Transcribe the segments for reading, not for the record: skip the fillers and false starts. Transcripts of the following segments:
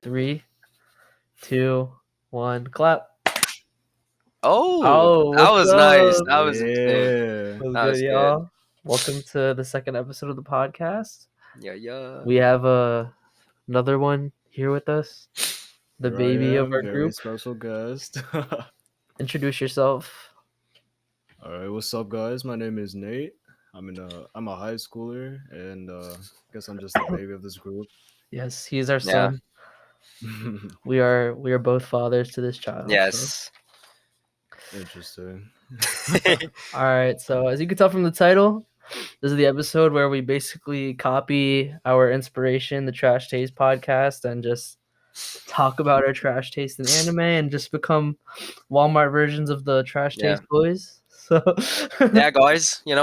Three, 2, 1, clap. Oh, that What's was nice. up? That was insane. Yeah. What's That good, was good. y'all? Welcome to the second episode of the podcast. Yeah. We have another one here with us, the Here baby I of am, our very group. special guest. Introduce yourself. All right, what's up, guys? My name is Nate. I'm a high schooler, and I guess I'm just the baby of this group. Yes, he's our Yeah. son. We are both fathers to this child. So. Yes. Interesting. All right. So as you can tell from the title, this is the episode where we basically copy our inspiration, the Trash Taste podcast, and just talk about our trash taste in anime and just become Walmart versions of the Trash Yeah. Taste boys. So Yeah, guys. We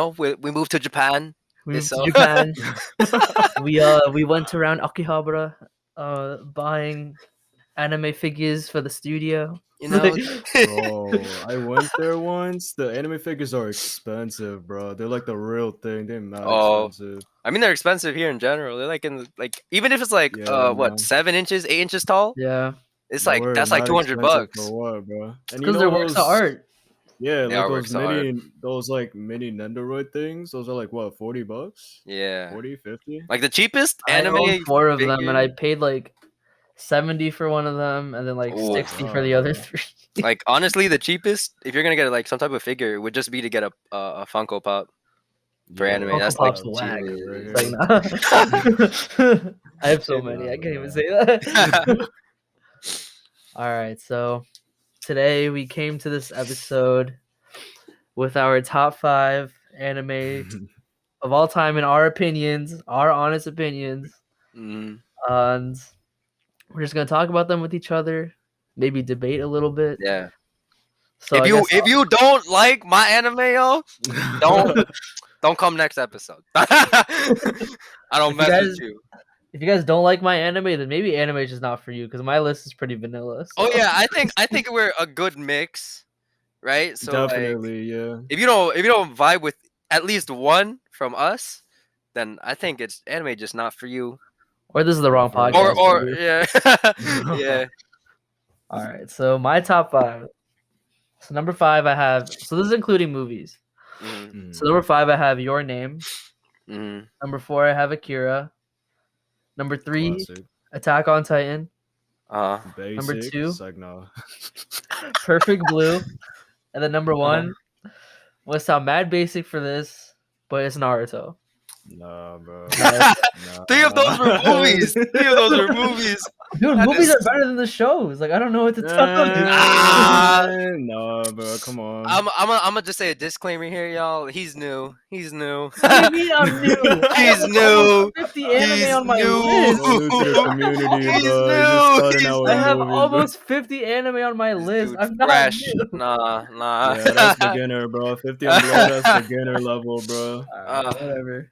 moved to Japan. we moved to So- Japan. We went around Akihabara, buying anime figures for the studio. Bro, I went there once. The anime figures are expensive, bro. They're like the real thing. They're mad Oh. expensive. I mean, they're expensive here in general. They're even if it's like Yeah, man. 7 inches, 8 inches tall. Yeah, It's But like we're that's like mad $200 expensive bucks. For what, bro? And because they're works of art. Yeah, They like are those works of art. those like mini Nendoroid things. Those are like what, $40? Yeah. 40, 50? Like the cheapest I anime. own 4 of them, figure- and I paid like 70 for one of them, and then like Ooh. 60 for the other Wow. 3. Like honestly, the cheapest if you're gonna get like some type of figure would just be to get a Funko Pop. For anime, Funko that's Pop's like whack. cheap. It's like, nah. I have so many. I can't even say that. All right, so today we came to this episode with our top 5 anime of all time in our opinions, our honest opinions, Mhm. and we're just gonna talk about them with each other, maybe debate a little bit. Yeah. So If you don't like my anime, yo, don't come next episode. I don't If you mess guys- with you. if you guys don't like my anime, then maybe anime is just not for you because my list is pretty vanilla. Oh so. yeah, I think we're a good mix, right? So like, Definitely, yeah. if you don't vibe with at least one from us, then I think it's anime just not for you. Or this is the wrong Or- podcast. Or for you. yeah, yeah. All right, so my top 5. So number 5, I have. So this is including movies. Mhm, So number 5, I have Your Name. mhm. Number 4, I have Akira. Number 3, Classic. Attack on Titan. Basic. Number 2. It's like, no. Perfect Blue. And then number 1 was sound mad basic for this, but it's Naruto. Nah, bro. Nah, Nah. 3 of those were movies. 3 of those were movies. Dude, That movies is- are better than the shows. Like I don't know what to tell you. Ah. No, bro. Come on. I'm gonna just say a disclaimer here, y'all. He's new. What do you mean I'm new? I He's have new. 50 anime He's on my new. list. So new to the community, He's bro. new. He's just starting He's out I with have movies, bro. almost 50 anime on my list. Dude, I'm not fresh. new. Nah. Yeah, that's beginner, bro. 50 and below, that's beginner level, bro. Alright, whatever.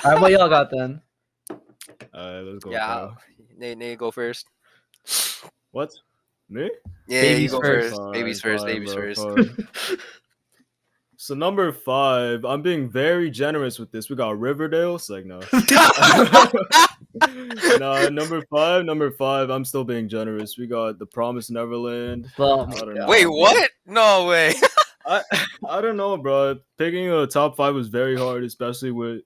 Alright, what y'all got then? Alright, let's go. Yeah, Kyle. Nate, go first. What? Me? Yeah, Babies you go first. first. Babies first. Fine, Babies bro, first. fine. So number 5, I'm being very generous with this. We got Riverdale. It's like no. No, number five. I'm still being generous. We got The Promised Neverland. Oh I my don't God. know, Wait, bro. what? No way. I don't know, bro. Picking a top 5 was very hard, especially with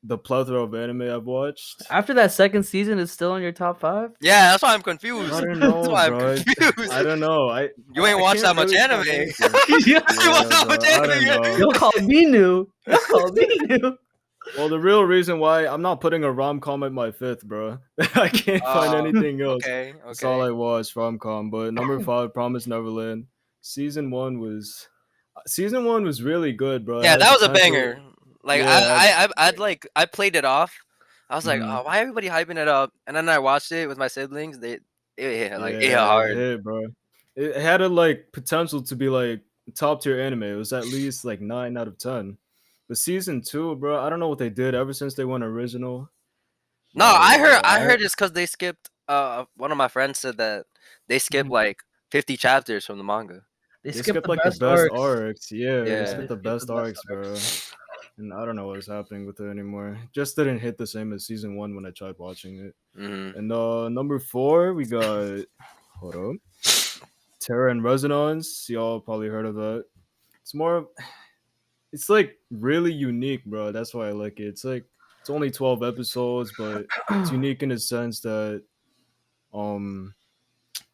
the plethora of anime I've watched. After that second season, it's still on your top 5? Yeah, that's why I'm confused. I don't That's know, why I'm bro. confused. I don't know. You ain't I watched that can't much really find anime. anything. You Yeah, ain't watched that bro, much I anime don't yet. know. You'll call me new. You'll call me new. Well, the real reason why I'm not putting a rom-com at my 5th, bro. I can't find anything else. Okay, That's all I okay. watched, rom-com. But number 5, Promised Neverland. Season 1 was really good, bro. It Yeah, had that was a potential. banger. Like Yeah, I played it off. I was like, Mhm. oh, why everybody hyping it up? And then I watched it with my siblings. It hit Yeah, it hard. it hit, bro. It had a potential to be top tier anime. It was at least 9 out of 10. But season 2, bro, I don't know what they did ever since they went original. No, Yeah, I heard it's because they skipped. One of my friends said that they skipped Mhm. like 50 chapters from the manga. They They skipped skipped the like the best best arcs. arcs. Yeah, they Yeah. skipped the best arcs, bro. And I don't know what's happening with it anymore. Just didn't hit the same as season 1 when I tried watching it. Mm-hmm. And number 4, we got hold up. Terra and Resonance. Y'all probably heard of that. It's more of it's like really unique, bro. That's why I like it. It's like it's only 12 episodes, but it's unique in the sense that um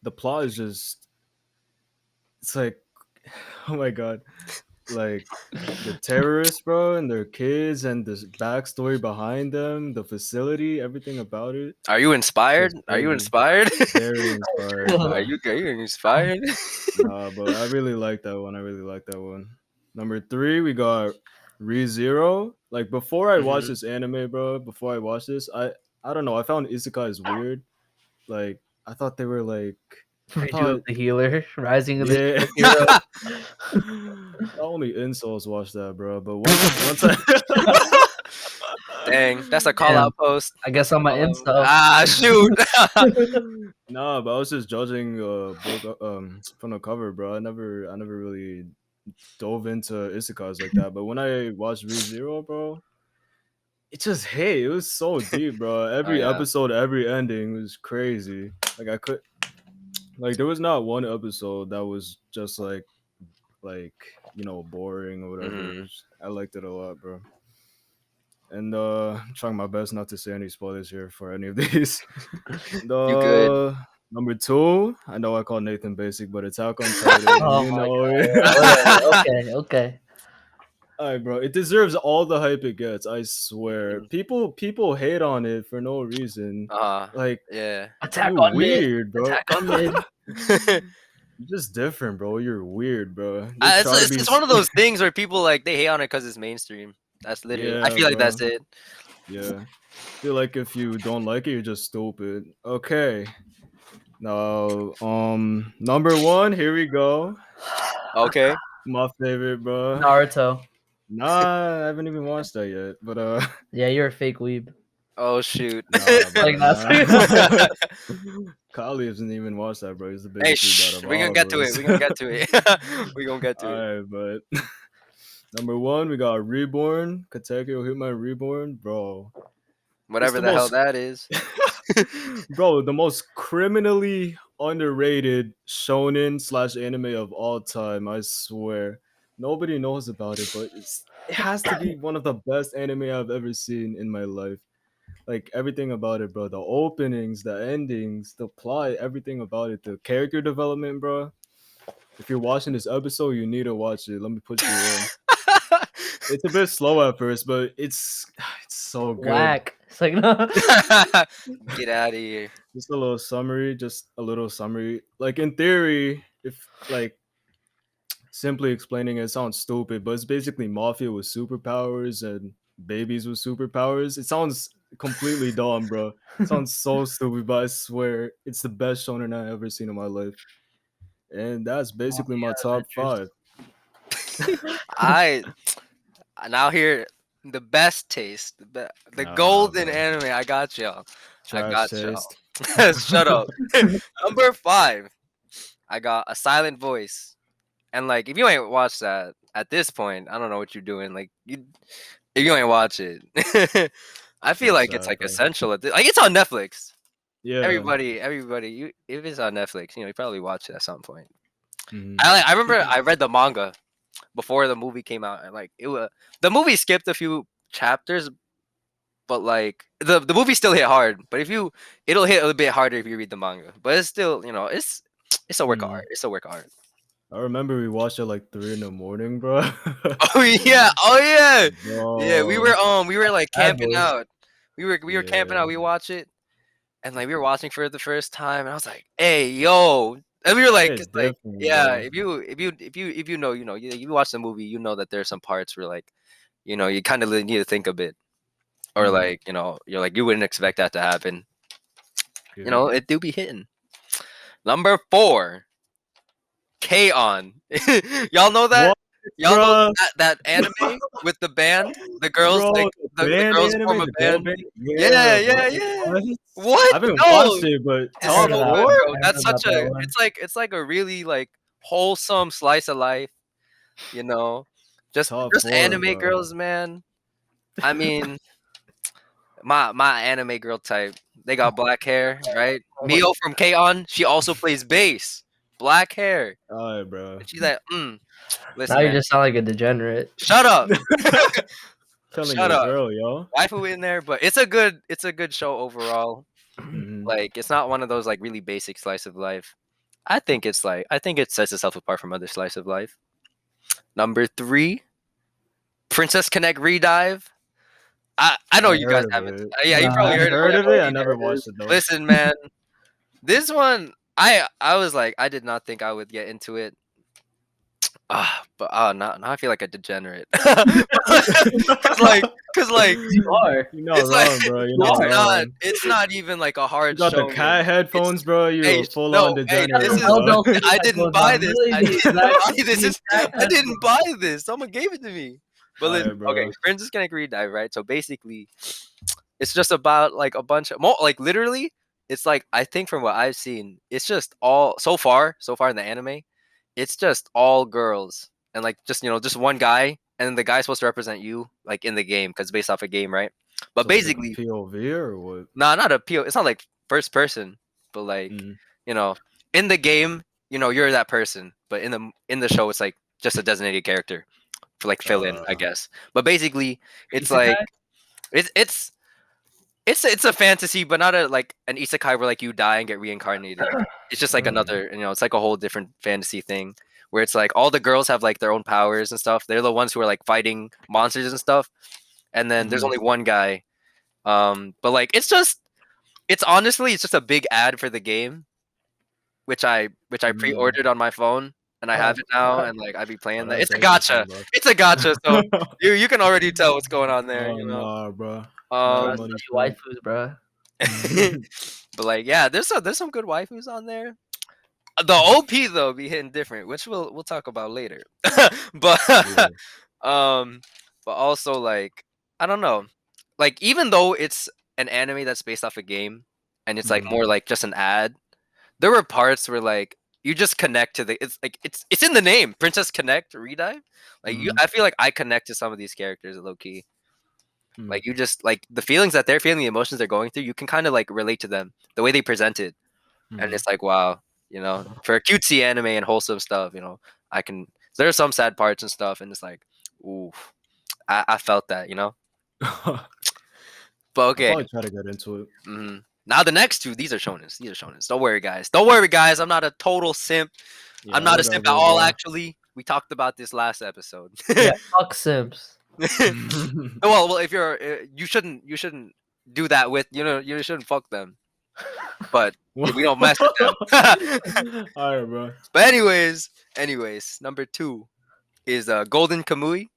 the plot is just it's like oh my god. Like the terrorists, bro, and their kids and the backstory behind them, the facility, everything about it. Are you inspired? Just Are you crazy. inspired? Very inspired, Are bro. you inspired? Nah, but I really like that one. I really like that one. Number 3, we got ReZero. Like before I watched Mhm. this anime, bro, before I watched this, I don't know. I found isekais weird. Like I thought they were like I Redo of thought the Healer, Rising of the yeah. Hero. Only incels watch that, bro. But once I Dang, that's a call Damn. out post. I guess I'm an incel. Ah, shoot. nah, but I was just judging book from the cover, bro. I never really dove into isekais like that. But when I watched ReZero, bro, it just hey, it was so deep, bro. Oh Every yeah. episode, every ending was crazy. Like I could like there was not one episode that was just like boring or whatever. Mhm. I liked it a lot, bro. And I'm trying my best not to say any spoilers here for any of these. You good? The number 2, I know I call Nathan basic, but Attack on Titan. Oh You my know god. it. Whatever. Okay. All right, bro. It deserves all the hype it gets. I swear. Mhm. People hate on it for no reason. Like Yeah. Attack you on mid. weird, bro. Attack on mid. You're just different, bro. You're weird, bro. They It's, try to it's be. it's one of those things where people like they hate on it because it's mainstream. That's literally. I Yeah, feel like bro. that's it. Yeah. Feel like if you don't like it, you're just stupid. Okay. Now, number 1, here we go. Okay. My favorite, bro. Naruto. Nah, I haven't even watched that yet. But Yeah, you're a fake weeb. Oh shoot. nah, bro, Like that's nah. Kali hasn't even watched that, bro. He's the Hey, biggest dude out of we're gonna all get of to it. us. We're gonna get to it. We're gonna get to it. Alright, but number 1, we got Reborn. Katekyo Hitman Reborn, bro. Whatever the the hell most- that is. Bro, the most criminally underrated shonen/anime of all time. I swear, nobody knows about it, but it has to be one of the best anime I've ever seen in my life. Like everything about it, bro. The openings, the endings, the plot, everything about it. The character development, bro. If you're watching this episode, you need to watch it. Let me put you on. It's a bit slow at first, but it's so good. Whack. It's like no. Get out of here. Just a little summary, just a little summary. Like in theory, if like simply explaining it sounds stupid, but it's basically mafia with superpowers and babies with superpowers. It sounds completely dumb, bro. It sounds so stupid, but I swear it's the best shonen I've ever seen in my life. And that's basically my top Adventures. 5. I now here the best taste, the Nah, golden bro. anime. I got y'all. I Trash got y'all. taste. Shut up. Number 5, I got A Silent Voice. And like, if you ain't watched that at this point, I don't know what you're doing. Like, if you ain't watch it, I feel like it's sad, like bro. essential. Like it's on Netflix. Yeah. Everybody, you if it's on Netflix, you probably watch it at some point. Mhm. I remember I read the manga before the movie came out, and like the movie skipped a few chapters, but like the movie still hit hard. But it'll hit a bit harder if you read the manga. But it's still, it's a work of Mhm. art. It's a work of art. I remember we watched it like 3 in the morning, bro. Oh yeah, yeah. We Bro. were like Bad camping boys. out. We were camping out. Yeah. We watch it, and like we were watching for the first time, and I was like, "Hey, yo!" And we were like, It's it's like, different, yeah. bro. If you know, you watch the movie, you know that there's some parts where like, you kind of need to think a bit, or Mhm. like, you're like you wouldn't expect that to happen. Yeah. It do be hitting. Number 4, K-On. Y'all know that? What, Y'all know bruh? that anime with the band? The girls Bro, like the band girls anime, form a the girl band. band? Yeah, bro. yeah. What? What? I haven't No, watched it, but it's heard top of so that good, one. four? bro. I That's heard about such that a one. it's like a really like wholesome slice of life. You know, Top just 4, anime bro. girls, man. I mean, my anime girl type. They got black hair, right? Mio from K-On! She also plays bass. Black hair. Alright, bro. And she's like, Now listen, you man. just sound like a degenerate. Shut up. Telling Shut your up. girl, yo. Waifu in there, but it's a good show overall. Mhm. Like it's not one of those like really basic slice of life. I think it sets itself apart from other slice of life. Number 3, Princess Connect Redive. I know I you guys heard of haven't. it. Yeah, you Nah, probably I heard of heard it. of it. I already never heard watched it though. Listen, man, this one I was like I did not think I would get into it. But now I feel like a degenerate. Cause like You are. You're not it's like wrong, bro. You're not wrong. it's not even like a You hard got the show. cat headphones, bro. You're a full on Hey, degenerate, this is bro. I didn't buy this. I didn't buy this. I didn't buy. buy this. Someone gave it to me. But listen, Alright, bro. okay, Princess Can Agree Dive, right? So basically, it's just about like a bunch of like literally, it's like I think from what I've seen, it's just all so far in the anime, it's just all girls and like just just one guy, and then the guy's supposed to represent you like in the game because it's based off a game, right? But So it's like a basically, POV or what? nah, not a PO. It's not like first person, but like Mm. you know, in the game, you're that person, but in the show, it's like just a designated character for like fill in, I guess. But basically, it's like Isekai? it's it's a fantasy, but not a like an isekai where like you die and get reincarnated. It's just like another, it's like a whole different fantasy thing where it's like all the girls have like their own powers and stuff. They're the ones who are like fighting monsters and stuff. And then there's Mhm. only one guy. But like it's honestly it's just a big ad for the game, which I pre-ordered on my phone. And I have it now, and like I'd be playing that. that's It's a interesting, gotcha. bro. It's a gotcha. So you can already tell what's going on there, Oh nah, bro. Bro, No Um, that's money what you spent. waifus, bro. but like, yeah, there's some good waifus on there. The OP though be hitting different, which we'll talk about later. but Yeah. um, but also like I don't know, like even though it's an anime that's based off a game, and it's like Mhm. more like just an ad, there were parts where like you just connect to the it's like it's in the name, Princess Connect Redive. Like Mhm. I feel like I connect to some of these characters low key. Mm. Like you just like the feelings that they're feeling, the emotions they're going through, you can kind of like relate to them, the way they present it. And Mhm. it's like wow, for cutesy anime and wholesome stuff, I can. There are some sad parts and stuff, and it's like, ooh, I felt that, I'll But okay, probably try to get into it. now the next two, these are shonens. These are shonens. Don't worry, guys. Don't worry, guys. I'm not a total simp. Yeah, I'm not a simp at whatever, all. bro. Actually, we talked about this last episode. Yeah, fuck simps. well, if you're, you shouldn't do that with, you shouldn't fuck them. But we don't mess with them. Alright, bro. But anyways, number 2 is Golden Kamui.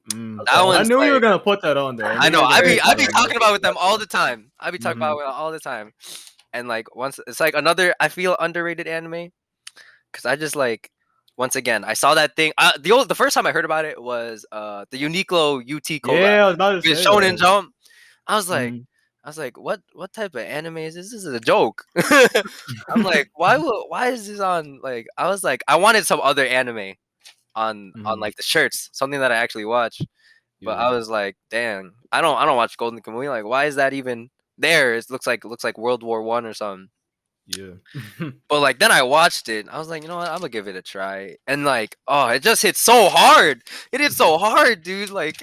Mm. That I one's knew you were like gonna put that on there. I knew know you were gonna very put I that be on talking there. about with them all the time. I be talking Mhm. about it all the time. And like once it's like another I feel underrated anime because I just like once again I saw that thing. The first time I heard about it was the Uniqlo UT collab Yeah, I was about to with say Shonen that. Jump. I was like. Mhm. What type of anime is this? This is a joke. I'm like, why is this on like I was like I wanted some other anime on Mhm. like the shirts, something that I actually watch. But Yeah. I was like, damn, I don't watch Golden Kamuy. Like, why is that even there? It looks like World War One or something. Yeah. But like then I watched it. I was like, you know what? I'm gonna give it a try. And like, oh, it just hit so hard. It hit so hard, dude. Like,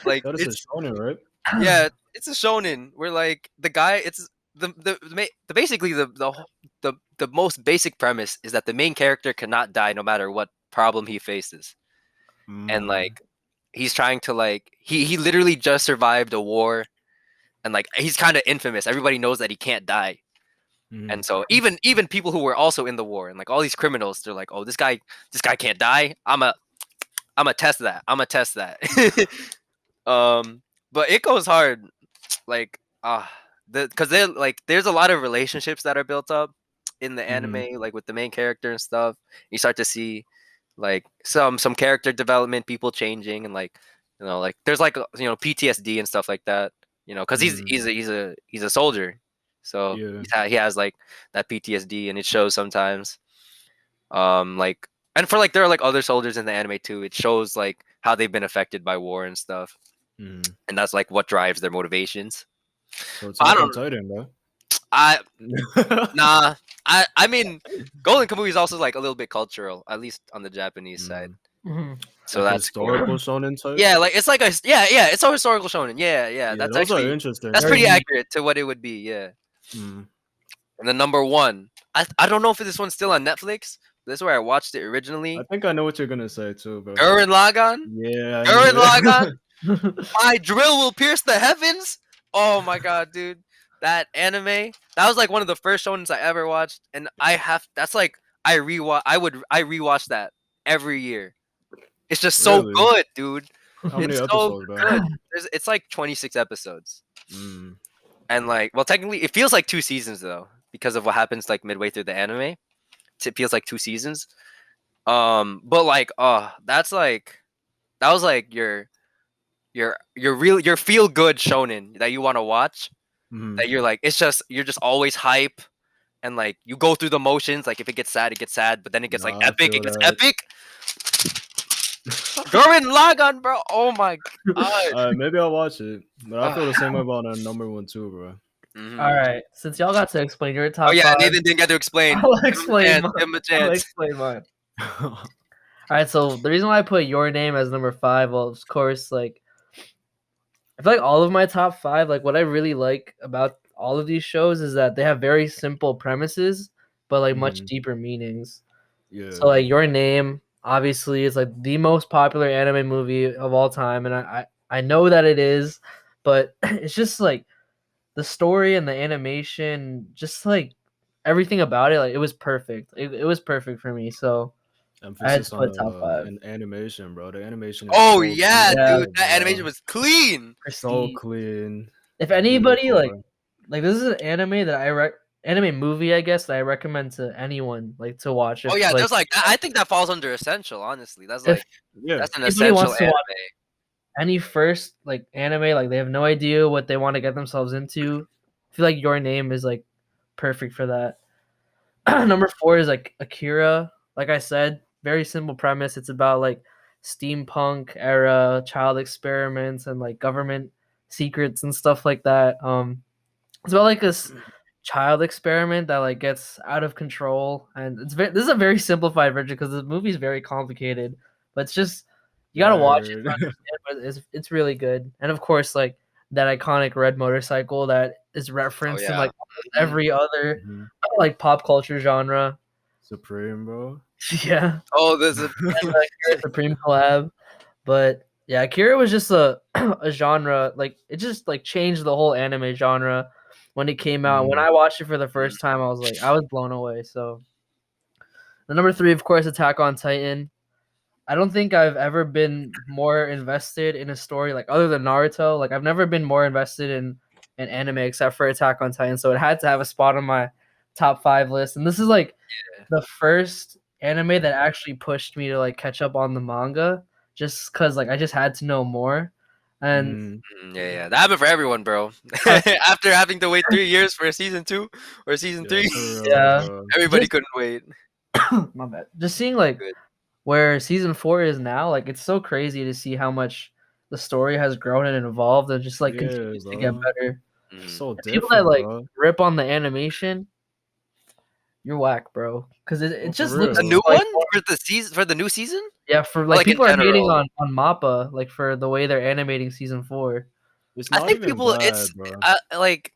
like That is a it's shonen, right? yeah, it's a shonen where like the guy, it's the basically the most basic premise is that the main character cannot die no matter what problem he faces, and Mm. like he's trying to like he literally just survived a war, and like he's kind of infamous. Everybody knows that he can't die, Mhm. and so even people who were also in the war and like all these criminals, they're like, oh, this guy can't die. I'm a test that. I'm a test that. But it goes hard. Like because they like there's a lot of relationships that are built up in the Mhm. anime, like with the main character and stuff. You start to see like some character development, people changing, and like like there's like PTSD and stuff like that. Because Mhm. he's a soldier, so Yeah. he has like that PTSD, and it shows sometimes. Like, and for like there are like other soldiers in the anime too. It shows like how they've been affected by war and stuff, Mm. and that's like what drives their motivations. So I Attack on don't. Titan, bro. I Nah. I mean, Golden Kamuy is also like a little bit cultural, at least on the Japanese side. Mhm. So Like that's cool. historical shonen type. Yeah, like it's like a it's a historical shonen. Yeah, Yeah, that's those are actually interesting. that's Very pretty neat. accurate to what it would be. Yeah. Mm. And then number one, I don't know if this one's still on Netflix. This is where I watched it I originally. think I know what you're gonna say too, bro. Gurren Lagann. Yeah, I Gurren knew it. Lagann. My drill will pierce the heavens. Oh my god, dude. That anime. That was like one of the first shonens I ever watched. And that's like I rewatch that every year. It's just so Really? good, dude. How many It's so episodes, bro? good. It's like 26 episodes. Mm. And like, well, technically it feels like 2 seasons though, because of what happens like midway through the anime. It feels like 2 seasons. But like, that was like your feel good shonen that you want to watch. Mm. That you're like, you're just always hype, and like you go through the motions. Like if it gets sad, it gets sad, but then it gets like Nah, I epic. It feel gets that. epic. Gurren Lagann, bro. Oh my god. Maybe I'll watch it, but I feel the same way about number one too, bro. Mhm. All right, since y'all got to explain your top Oh yeah, five, Nathan didn't get to explain. I'll Give him a explain chance, mine. give him a I'll chance. explain mine. All right, so the reason why I put Your Name as number 5, well, of course, like I feel like all of my top 5, like what I really like about all of these shows is that they have very simple premises, but like much Mhm. deeper meanings. Yeah. So like Your Name, obviously, is like the most popular anime movie of all time, and I know that it is, but it's just like the story and the animation, just like everything about it, like it was perfect. It was perfect for me. So I had Emphasis to on put top 5. an animation, bro. The animation is Oh so yeah, Yeah. dude, that animation was clean. so Prestige. clean. If anybody Beautiful, like bro. this is an anime that anime movie, I guess, that I recommend to anyone like to watch. Oh If yeah, like there's like I think that falls under essential. Honestly, that's if like Yeah. that's an anybody essential wants to anime. watch any first like anime, like they have no idea what they want to get themselves into, I feel like Your Name is like perfect for that. Number 4 is like Akira. Like I said, very simple premise. It's about like steampunk era child experiments and like government secrets and stuff like that. It's about like this child experiment that like gets out of control, and this is a very simplified version because the movie is very complicated, but it's just you gotta watch it Word. to understand. But it's really good, and of course like that iconic red motorcycle that is referenced in yeah. like every other Mhm. like pop culture genre. Supreme, bro. Yeah, Oh, there's a and the Akira Supreme collab. But yeah, Akira was just a a genre, like it just like changed the whole anime genre when it came out. When I watched it for the first time, I was blown away. So the number 3, of course, Attack on Titan. I don't think I've ever been more invested in a story like other than Naruto. Like I've never been more invested in an anime except for Attack on Titan. So it had to have a spot on my top 5 list. And this is like the first anime that actually pushed me to like catch up on the manga just because like I just had to know more. And yeah, that happened for everyone, bro. After having to wait 3 years for season 2 or season 3, yeah, everybody just couldn't wait. my bad. Just seeing like Good. where season 4 is now, like it's so crazy to see how much the story has grown and evolved and just like continues to get better. So People different, that like bro. rip on the animation, you're whack, bro. Because it for just real. looks The new like one for the season for the new season? yeah, for like Like, in people are hating general? on Mappa like for the way they're animating season 4. It's I not think even people bad, it's bro. like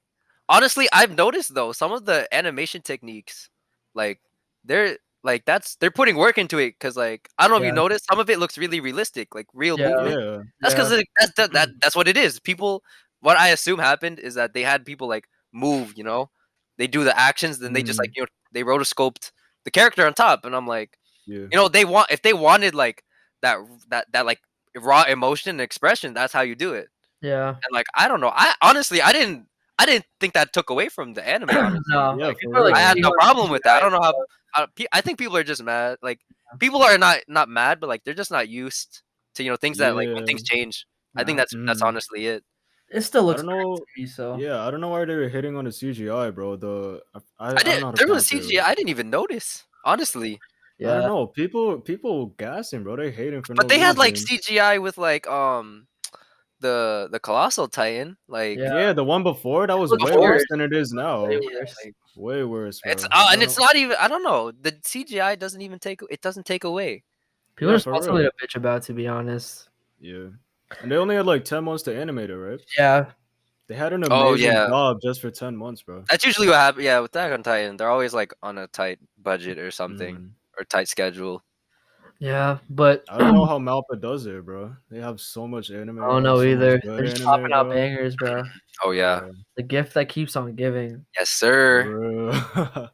honestly, I've noticed though some of the animation techniques, like they're they're putting work into it because like I don't know if you Yeah. noticed some of it looks really realistic, like real Yeah. movement. Yeah. That's because Yeah. that's what it is. People, what I assume happened is that they had people like move, they do the actions, then they just like they rotoscoped the character on top, and I'm like, Yeah. if they wanted like that like raw emotion and expression, that's how you do it. Yeah. And like I don't know, I honestly I didn't think that took away from the anime. Honestly, No, Yeah, like for people are like real. I had shitting no on problem with that. I CGI don't know and stuff. I think people are just mad. Like people are not mad, but like they're just not used to things that like when Yeah. things change. I think No. that's honestly it. It still I looks don't great know. to me, so Yeah, I don't know why they were hitting on the CGI, bro. I I don't did. know how to There was pronounce it. CGI. I didn't even notice. Honestly, I don't Yeah, know. People gassing, bro. They hating for But no they had like reason. CGI with like the colossal titan. Like yeah. Yeah, the one before that was Look way before, worse worse. than it is Way now. worse. like Way worse, it's bro. I and don't it's know. not even. I don't know. The CGI doesn't even take. It doesn't take away. People Yeah, just for want something real. to bitch about, to be honest. Yeah. And they only had like 10 months to animate it, right? Yeah, They had an Oh amazing yeah, job just for 10 months, bro. that's usually what happens. Yeah, with Attack on Titan, they're always like on a tight budget or something Mm. or tight schedule. yeah, but I don't I know how Malpa does it, bro. They have so much don't anime, know so much either. good They're just anime, popping out bro. bangers, bro. Oh yeah, Yeah, The gift that keeps on giving. yes sir. for real.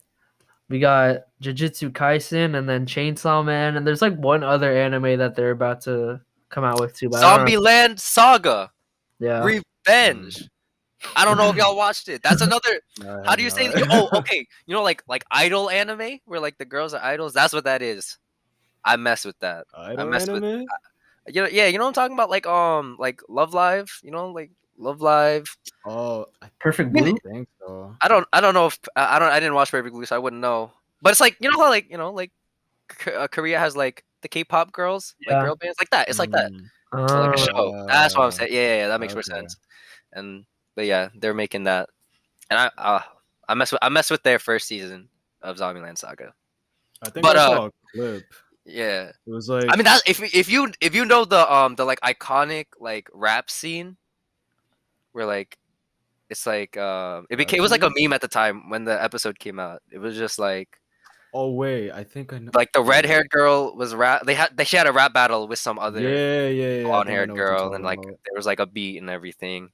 We got Jujutsu Kaisen and then Chainsaw Man, and there's like one other anime that they're about to come out with too, but I don't know. Zombieland Saga Yeah. Mm. Revenge. I don't know if y'all watched it. That's another. No, I How have do you say? not. Oh, okay. You know, like idol anime, where like the girls are idols. That's what that is. I mess with that. I Idol mess with. anime? Yeah, you know what I'm talking about? Like Love Live. You know, like Love Live. Oh, I Perfect I mean, Blue? think so. I don't know if I didn't watch Perfect Blue, so I wouldn't know. But it's like you know how like Korea has like the K-pop girls, like Yeah. girl bands, like that. It's like that, Mm. but like a show. That's what I'm Uh, saying. Yeah, that makes more okay. sense. And but yeah, they're making that, and I mess with their first season of Zombieland Saga. I think But I saw a clip. yeah. It was I like, mean that if you know the like iconic like rap scene where like it's like it was like a Rhapsody? meme at the time when the episode came out. It was just Oh wait, I think I know. like the red Wait. haired girl was rap. She had a rap battle with some other Yeah. I blonde think I haired know what you're girl, and talking like about. there was like a beat and everything.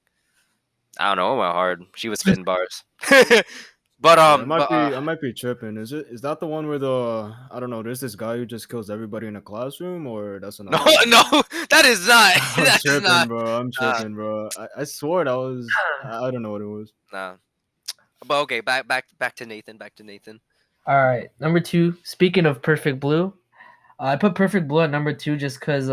I don't know, it went hard. She was spitting bars. Yeah, but I might be tripping. Is that the one where the I don't know, there's this guy who just kills everybody in a classroom, or that's no, another one? no, that is not. I'm That is tripping, not. bro. I'm Uh, tripping, bro. I swore that was I don't know what it was. nah. But okay, back to Nathan. Back to Nathan. All right. Number 2, speaking of Perfect Blue, I put Perfect Blue at number 2 just cuz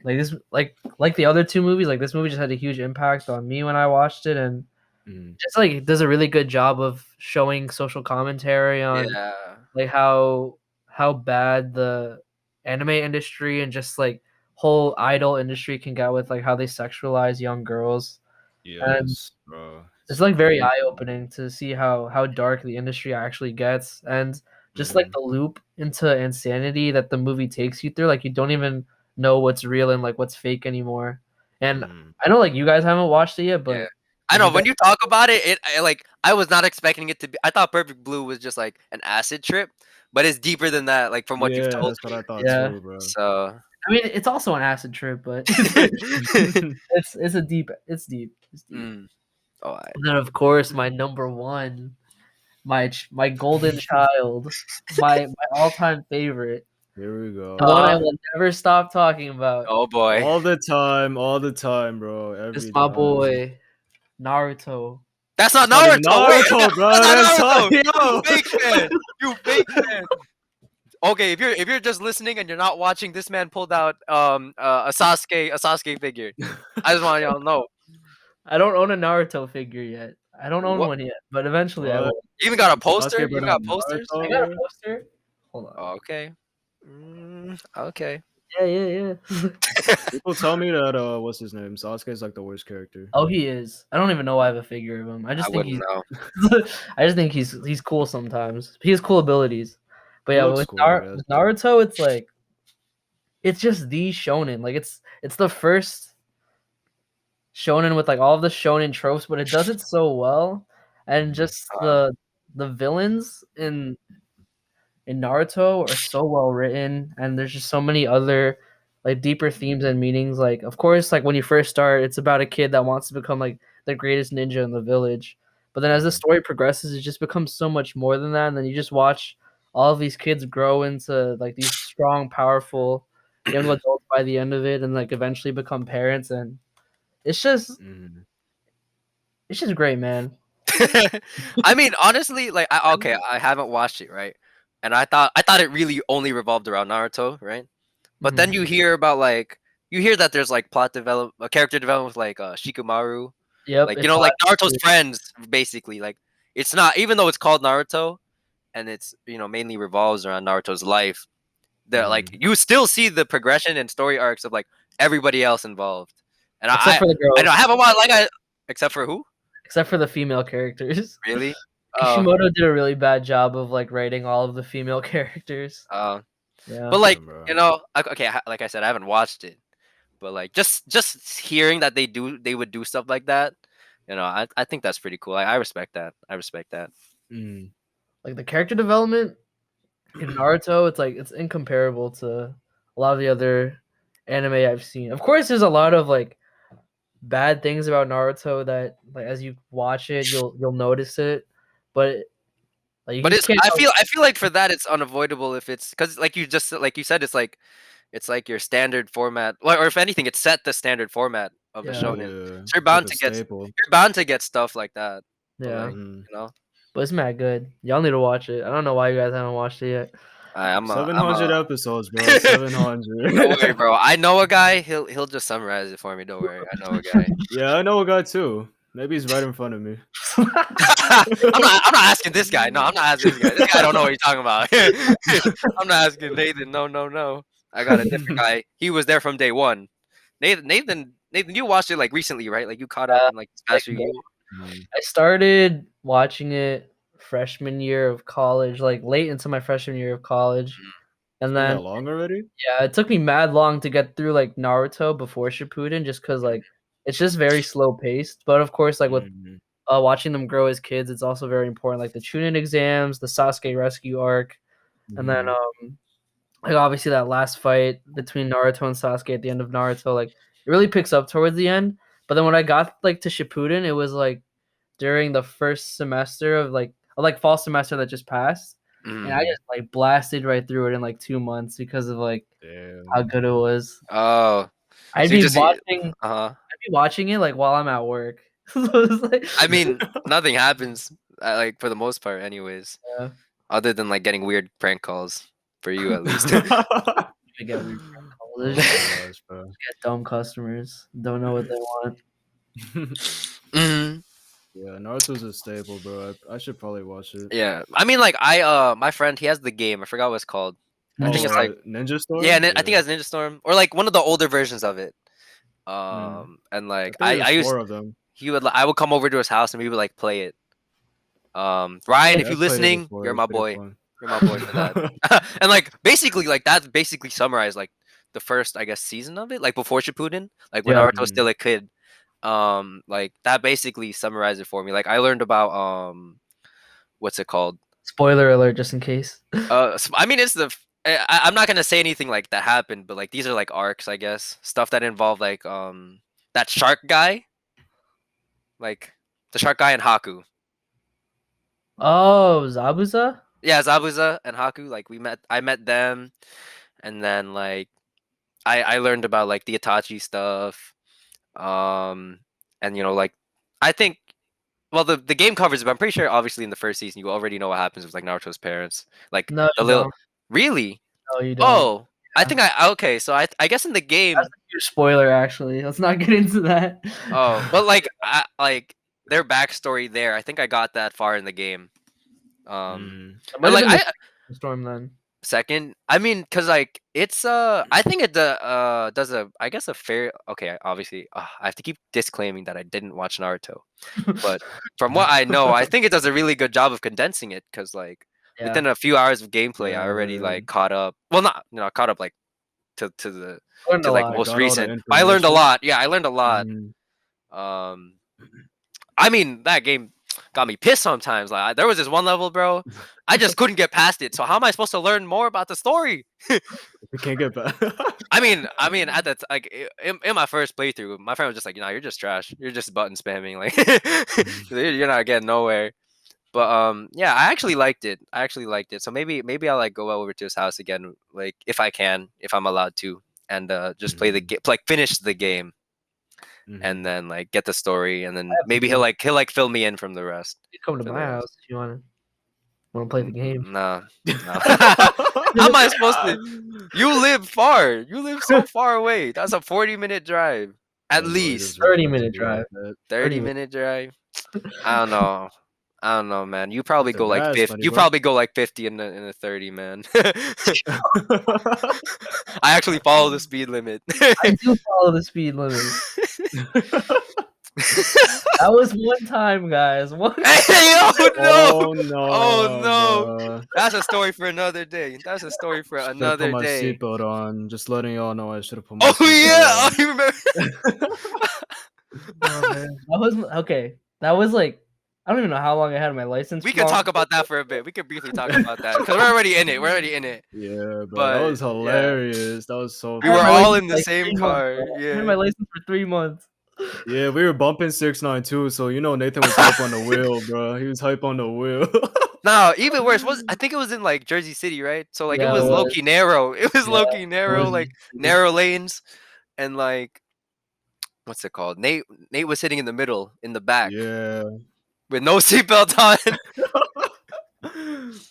like this like the other two movies, like this movie just had a huge impact on me when I watched it, and Mm, just like it does a really good job of showing social commentary on Yeah. like how bad the anime industry and just like whole idol industry can get with like how they sexualize young girls. And yes, bro. it's It's like very crazy. eye opening to see how dark the industry actually gets, and just like Mm, the loop into insanity that the movie takes you through. Like you don't even know what's real and like what's fake anymore. And mm. I know like you guys haven't watched it yet, Yeah. but I like know you guys, when you talk about it, like I was not expecting it to be. I thought Perfect Blue was just like an acid trip, but it's deeper than that. Like from what you've Yeah, told that's what me. I thought yeah. too, bro. So I mean, it's also an acid trip, but it's a deep. It's deep. It's deep. mm. Oh, I, And then of course my number one, my golden child, my all time favorite, Here we the one I go. will never stop talking about. oh boy. All the time, bro. It's Every my time. boy Naruto. That's not That's not even Naruto. Wait, Naruto, that's bro. not That's Naruto. You Yo. fake fan. You fake fan. Okay, if you're just listening and you're not watching, this man pulled out a Sasuke figure. I just want y'all to know. I don't own a Naruto figure yet. I don't own What? one yet, but eventually I What? will. You even got a poster? Sasuke You brought even out got posters? I Naruto, got a bro. poster. Hold on. Oh, okay. Okay. Yeah. People tell me that what's his name? Sasuke's like the worst character. Oh, he is. I don't even know why I have a figure of him. I I just think wouldn't he's. know. I just think he's cool sometimes. He has cool abilities. But He yeah, looks cool, I guess. With Naruto, it's like it's just the shonen. Like it's the first shonen with like all of the shonen tropes, but it does it so well, and Mhm. just Uh, the villains in Naruto are so well written, and there's just so many other like deeper themes and meanings. Like, of course, like when you first start, it's about a kid that wants to become like the greatest ninja in the village. But then as the Mhm. story progresses, it just becomes so much more than that. And then you just watch all of these kids grow into like these strong, powerful young adults by the end of it, and like eventually become parents. And it's just Mhm. it's just great, man. I mean, honestly, like, okay, I haven't watched it, right? And I thought it really only revolved around Naruto, right? But then Mhm. you hear about like you hear that there's like character development with like Shikamaru, Yep, like you it's know, like Naruto's live. friends, basically. Like it's not even though it's called Naruto, and it's mainly revolves around Naruto's life. Like you still see the progression and story arcs of like everybody else involved. And Except for the I know I girls. haven't watched except for who? Except for the female characters. Really? Kishimoto did a really bad job of like writing all of the female characters. Uh, Yeah. but like bro. okay, like I said, I haven't watched it, but like just hearing that they would do stuff like that, I think that's pretty cool. I respect that. I respect that. Mm. Like the character development in Naruto, it's like it's incomparable to a lot of the other anime I've seen. Of course, there's a lot of like bad things about Naruto that like as you watch it, you'll notice it, but like you But just can't. I feel like for that it's unavoidable if it's because like you said it's like your standard format, or if anything, it's set the standard format of a Yeah. shonen. Yeah. So you're Like a staple. bound to get stuff like that. But Yeah, like, Mhm. but it's mad good. Y'all need to watch it. I don't know why you guys haven't watched it yet. I'm 700 a episodes, bro. 700. don't worry, bro. I know a guy. He'll just summarize it for me. Don't worry. I know a guy. Yeah, I know a guy too. Maybe he's right in front of me. I'm not asking this guy. No, I'm not asking this guy. This guy don't know what he's talking about. I'm not asking Nathan. No. I got a different guy. He was there from day one. Nathan, you watched it like recently, right? Like you caught up in like this past few years. Mm. I started watching it freshman year of college, like late into my freshman year of college. And Been then that long already? yeah, it took me mad long to get through like Naruto before Shippuden just cuz like it's just very slow paced. But of course like with Mhm. watching them grow as kids, it's also very important like the Chunin exams, the Sasuke rescue arc, and then Mhm. like obviously that last fight between Naruto and Sasuke at the end of Naruto, like it really picks up towards the end. But then when I got like to Shippuden, it was like during the first semester of like fall semester that just passed, and I Mm. just like blasted right through it in like 2 months because of like how Damn. good it was. Oh, I'd so you be just watching, uh-huh. I'd be watching it like while I'm at work. So it's like, I mean, nothing happens like for the most part, anyways. yeah, Other than like getting weird prank calls for you at least. Oh I get weird phone calls. There's my just gosh, bro. get dumb customers don't know what they want. Mhm. Yeah, Naruto's a staple, bro. I should probably watch it. Yeah, I mean, like my friend, he has the game. I forgot what it's called. I think Ninja it's Storm. like Ninja Storm. yeah, I think it has Ninja Storm or like one of the older versions of it. And I like think I there's used 4 of them. I would come over to his house and we would like play it. Ryan, Yeah, if you're I've played it listening, before. you're It's my pretty boy. fun. You're my boy for that. And like basically, like that's basically summarized like the first, I guess, season of it, like before Shippuden, like when Yeah. Naruto was still a kid. Like that basically summarized it for me. Like I learned about what's it called? Spoiler alert, just in case. I mean, it's I'm not gonna say anything like that happened, but like these are like arcs, I guess, stuff that involve like that shark guy, like the shark guy and Haku. Oh, Zabuza? Yeah, Zabuza and Haku. Like I met them, and then like I learned about like the Itachi stuff, um, and like I think well the game covers it, but I'm pretty sure obviously in the first season you already know what happens with like Naruto's parents, like No, the you little don't. really. No, you don't. Oh, I Yeah. think okay. So I guess in the That's game, a huge spoiler, actually. Let's not get into that. oh, but like like their backstory there, I think I got that far in the game. Mm. It might And have like been the Storm then. second, I mean, cause like it's I think it does a I guess a fair okay. Obviously, I have to keep disclaiming that I didn't watch Naruto, but from what I know, I think it does a really good job of condensing it. Cause like Yeah. within a few hours of gameplay, I already Yeah. like caught up. Well, not caught up like to Learned a like lot. most Got all the recent. But I learned a information. lot. Yeah, I learned a lot. Mhm. Um, I mean that game got me pissed sometimes. Like there was this one level, bro. I just couldn't get past it. So how am I supposed to learn more about the story? We can't get back. I mean, at that like in my first playthrough, my friend was just like, you're just trash. You're just button spamming. Like you're not getting nowhere. But yeah, I actually liked it. So maybe I'll like go over to his house again, like if I can, if I'm allowed to, and just play the game, like finish the game, and Mhm. then like get the story, and then I have to maybe go. he'll like fill me in from the rest. You come to For the my rest. house if you want to play the game. Nah, nah. How am I supposed to? You live far. You live so far away. That's a 40-minute drive, at Yeah, bro, it least. is really 30-minute flexible like drive. that. 30 minutes. minute drive. I don't know. I don't know, man. You probably That's go like mad 50. funny, You bro. probably go like 50 in the 30, man. I actually follow the speed limit. I do follow the speed limit. That was one time, guys. One. Hey, oh no! Oh no, Oh no! bro. That's a story for another day. That's a story for Should have put another my day. seatbelt on. Just letting y'all know I should have put my Oh seatbelt yeah, on. I remember. Oh man, that was okay. That was like I don't even know how long I had my license. We can for. talk about that for a bit. We can briefly talk about that because we're already in it. We're already in it. Yeah, bro. But That was yeah, hilarious. That was so we I were had my funny. all license in for the like same 3 months, car. bro. I had Yeah. my license for 3 months. Yeah, we were bumping 692, so you know Nathan was hype on the wheel, bro. He was hype on the wheel. No, even worse was I think it was in like Jersey City, right? So like it Yeah, it was low was. key narrow. It was Yeah, low key it narrow, was. like narrow lanes, and like what's it called? Nate was sitting in the middle in the back Yeah. with no seatbelt on.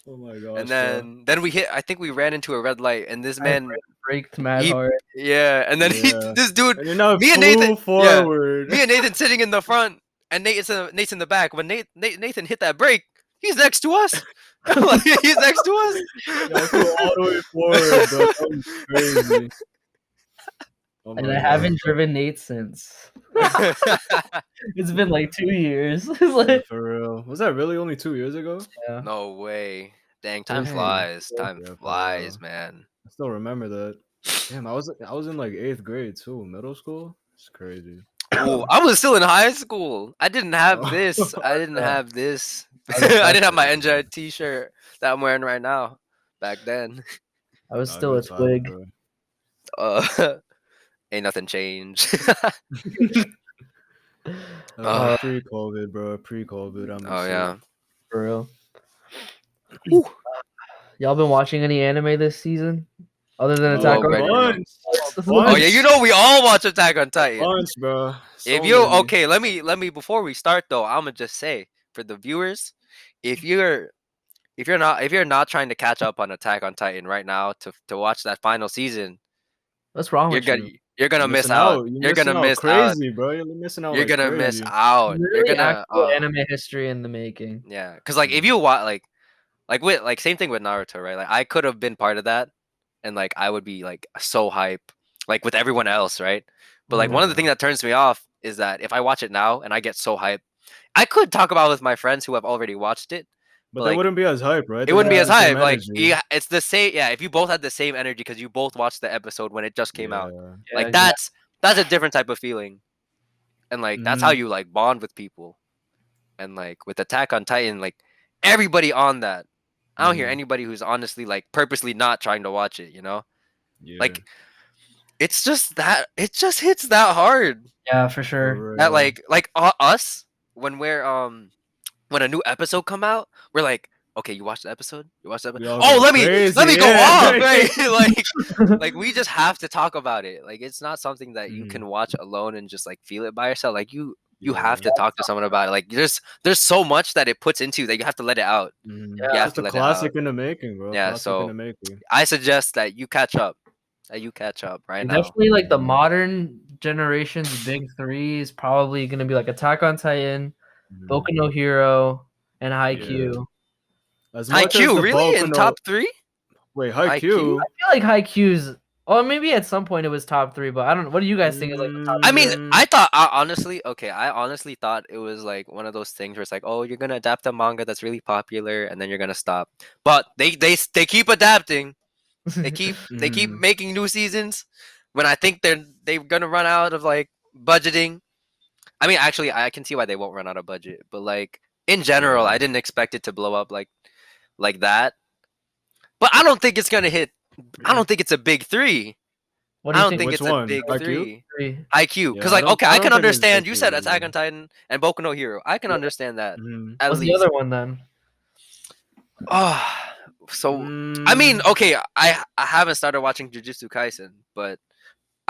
Oh my And gosh, bro. then we hit. I think we ran into a red light, and this I man, braked mad he, hard. yeah, and then Yeah. this dude, And then I me and Nathan, flew yeah, forward. me and Nathan sitting in the front, and Nate's in the back. When Nathan hit that brake, he's next to us. Like, he's next to us. Yeah, I flew all the way forward, bro. That was crazy. Oh And my I gosh. haven't driven Nate since. It's been like 2 years. It's Yeah, like, for real. Was that really only 2 years ago? yeah. No way. Dang, time Dang. flies. Time Yeah, for flies, real. man. I still remember that. Damn, I was in like 8th grade too, middle school. It's crazy. Ooh, I was still in high school. I didn't have Oh, this. I didn't Yeah. have this. I was a I didn't have my freshman. NJ t-shirt that I'm wearing right now. Back then, I was nah, still a good times, twig. bro. ain't nothing changed. Uh, Pre-COVID, bro. Pre-COVID, I'm Oh yeah. for real. Whew. Y'all been watching any anime this season? Other than Attack Well, on ready or not. bunch, Oh yeah, you know we all watch Attack on Titan. bunch, bro. If So you many. okay, let me before we start though, I'ma just say for the viewers, if you're not trying to catch up on Attack on Titan right now to watch that final season, What's wrong you're with gonna you? you're gonna You're miss missing out. out. You're You're missing gonna out miss out. crazy, bro. You're missing out You're like gonna miss crazy. out. You're Literally gonna actual anime history in the making. yeah, cause like if you watch like with like same thing with Naruto, right? Like I could have been part of that, and like I would be like so hype, like with everyone else, right? But like one of the Yeah. things that turns me off is that if I watch it now and I get so hype, I could talk about it with my friends who have already watched it, But but they like wouldn't be as hype, right? it They wouldn't wouldn't be have as the same hype. Like energy. yeah, it's the same. Yeah, if you both had the same energy because you both watched the episode when it just came out, Yeah. Yeah, like exactly. that's a different type of feeling, and like that's how Mhm. you like bond with people, and like with Attack on Titan, like everybody on that. I don't hear Mhm. anybody who's honestly like purposely not trying to watch it, you know? Yeah. Like it's just that it just hits that hard. Yeah, for sure. For That real. like us when a new episode come out, we're like, okay, you watched the episode? You watched the We episode? all Oh, go let me crazy. go Yeah. off, right? like we just have to talk about it. Like it's not something that you can watch alone and just like feel it by yourself. Like you have Yeah. to talk to someone about it. Like there's so much that it puts into you that you have to let it out. Mhm. Yeah. You It's have just to a let it out. classic in the making, bro. Yeah, Classic in the so making. I suggest that you catch up. That you catch up right now. Definitely like the Mhm. modern generation's big three is probably gonna be like Attack on Titan, Mhm. Boku no Hero, and Yeah. Haikyuu. As much as Haikyuu, the really? In Boku no top 3? wait, Haikyuu? Haikyuu. I feel like Haikyuu's. Oh, maybe at some point it was top three, but I don't know. What do you guys think is like the top I three? mean, I honestly thought it was like one of those things where it's like, oh, you're gonna adapt a manga that's really popular, and then you're gonna stop. But they keep adapting. They keep Mhm. making new seasons. When I think they're gonna run out of like budgeting. I mean, actually, I can see why they won't run out of budget. But like in general, Yeah. I didn't expect it to blow up like that. But I don't think it's gonna hit. I don't think it's a big 3. What do I you don't think? think Which it's a one? big Haikyuu? 3. Three. IQ, because Yeah, like okay, I I don't can think it's understand. big You three said Attack either. on Titan and Boku no Hero. I can Yeah. understand that Mhm. at What's the least. other one then? Oh, so I mean, okay, I haven't started watching Jujutsu Kaisen, but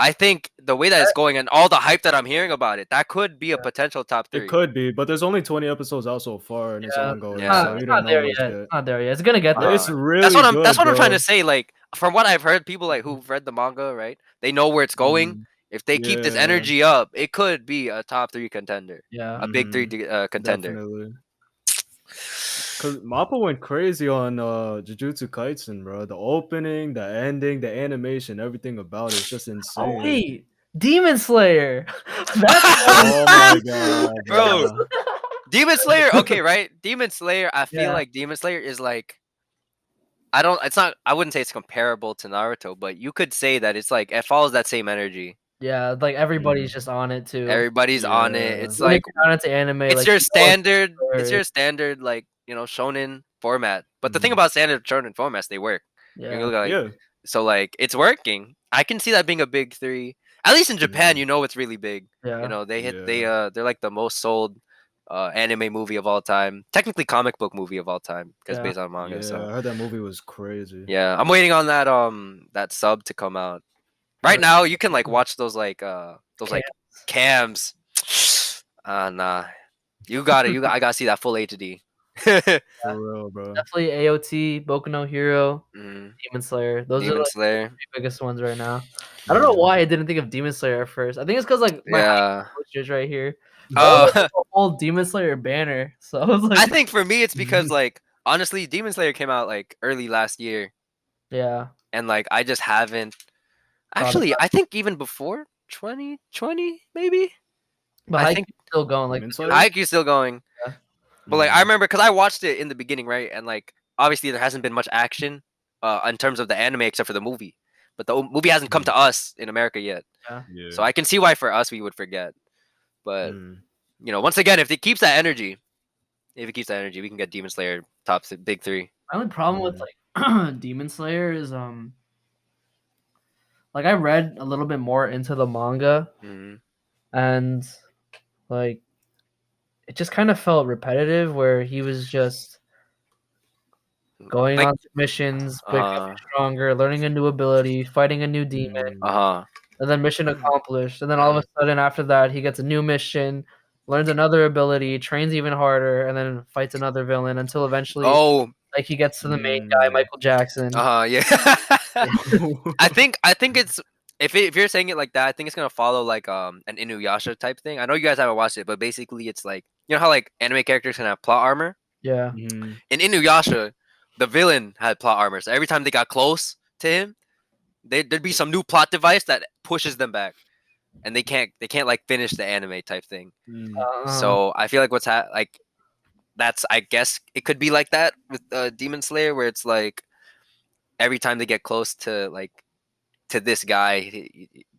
I think the way that it's going and all the hype that I'm hearing about it, that could be a Yeah. potential top It 3. could be, but there's only 20 episodes out so far, and it's Yeah, ongoing, Yeah. so it's you not don't know there much yet. yet. It's not there yet. It's gonna get But there. it's really That's good, what I'm trying bro. to say. Like from what I've heard, people like who've read the manga, right? They know where it's going. Mhm. If they keep this Yeah. energy up, it could be a top 3 contender, Yeah. a big 3 contender. Definitely. Cause Mappa went crazy on Jujutsu Kaisen, bro. The opening, the ending, the animation, everything about it's just insane. Oh wait, Demon Slayer. That's Oh my god, Bro. bro. Demon Slayer, okay, right? Demon Slayer, I feel Yeah. like Demon Slayer is like I wouldn't say it's comparable to Naruto, but you could say that it's like it follows that same energy. Yeah, like everybody's just on it too. Everybody's on it. Yeah. It's Even if like you're not into anime, it's like your you know what it's Slayer your is. standard like, shonen format. But the thing Mhm. about standard shonen formats, they work. You Yeah, look like Yeah. so like it's working. I can see that being a big three. At least in Japan, Mhm. it's really big. yeah, They're like the most sold anime movie of all time. Technically comic book movie of all time because yeah. based on manga. Yeah, So I heard that movie was crazy. yeah, I'm waiting on that sub to come out. Oh, Right now you can like watch those like Cam. cams. Nah. I gotta see that full HD. For real, bro. Definitely AOT, Boku no Hero, Mhm. Demon Slayer. Those are Demon like Slayer. the biggest ones right now. I don't know why I didn't think of Demon Slayer at first. I think it's because like my Yeah. posters right here. Uh, There's a whole Demon Slayer banner. So I was like, I think for me it's because like honestly, Demon Slayer came out like early last year, yeah. and like I just haven't. Thought Actually, I think even before 2020, maybe. But I Haikyuu's think still going. Like, Demon Slayer? Haikyuu's still going, Yeah. but like I remember because I watched it in the beginning, right? And like obviously there hasn't been much action, in terms of the anime except for the movie, but the movie hasn't come to us in America yet. yeah. Yeah. So I can see why for us we would forget. But Mm. once again, if it keeps that energy, we can get Demon Slayer big three. My only problem with like Demon Slayer is like I read a little bit more into the manga Hmm. and like it just kind of felt repetitive where he was just going Like, on missions, becoming stronger, learning a new ability, fighting a new demon, uh-huh. and then mission accomplished. And then all of a sudden after that he gets a new mission, learns another ability, trains even harder, and then fights another villain until eventually Oh, like he gets to the main guy, Michael Jackson. yeah. I think it's if you're saying it like that, I think it's gonna follow like an Inuyasha type thing. I know you guys haven't watched it, but basically it's like how like anime characters can have plot armor. Yeah. Mhm. In Inuyasha, the villain had plot armor, so every time they got close to him, there'd be some new plot device that pushes them back, and they can't like finish the anime type thing. So I feel like that's I guess it could be like that with Demon Slayer, where it's like every time they get close to this guy,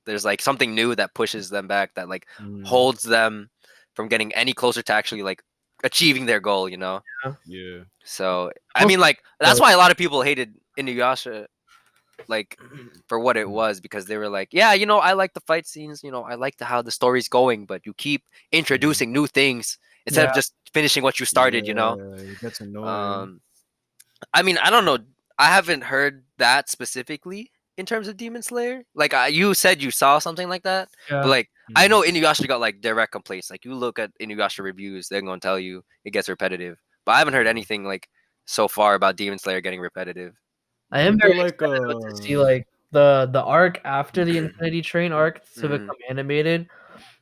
there's like something new that pushes them back, that like holds them from getting any closer to actually like achieving their goal. Yeah. So I mean, like that's why a lot of people hated Inuyasha, like for what it was, because they were like, yeah, I like the fight scenes, I like how the story's going, but you keep introducing new things instead of just finishing what you started. It gets annoying. I mean, I don't know. I haven't heard that specifically in terms of Demon Slayer. Like you said, you saw something like that, but like I know Inuyasha got like direct complaints. Like you look at Inuyasha reviews, they're gonna tell you it gets repetitive. But I haven't heard anything like so far about Demon Slayer getting repetitive. I am Wasn't very there, like, excited to see like the arc after the Infinity Train arc to become animated.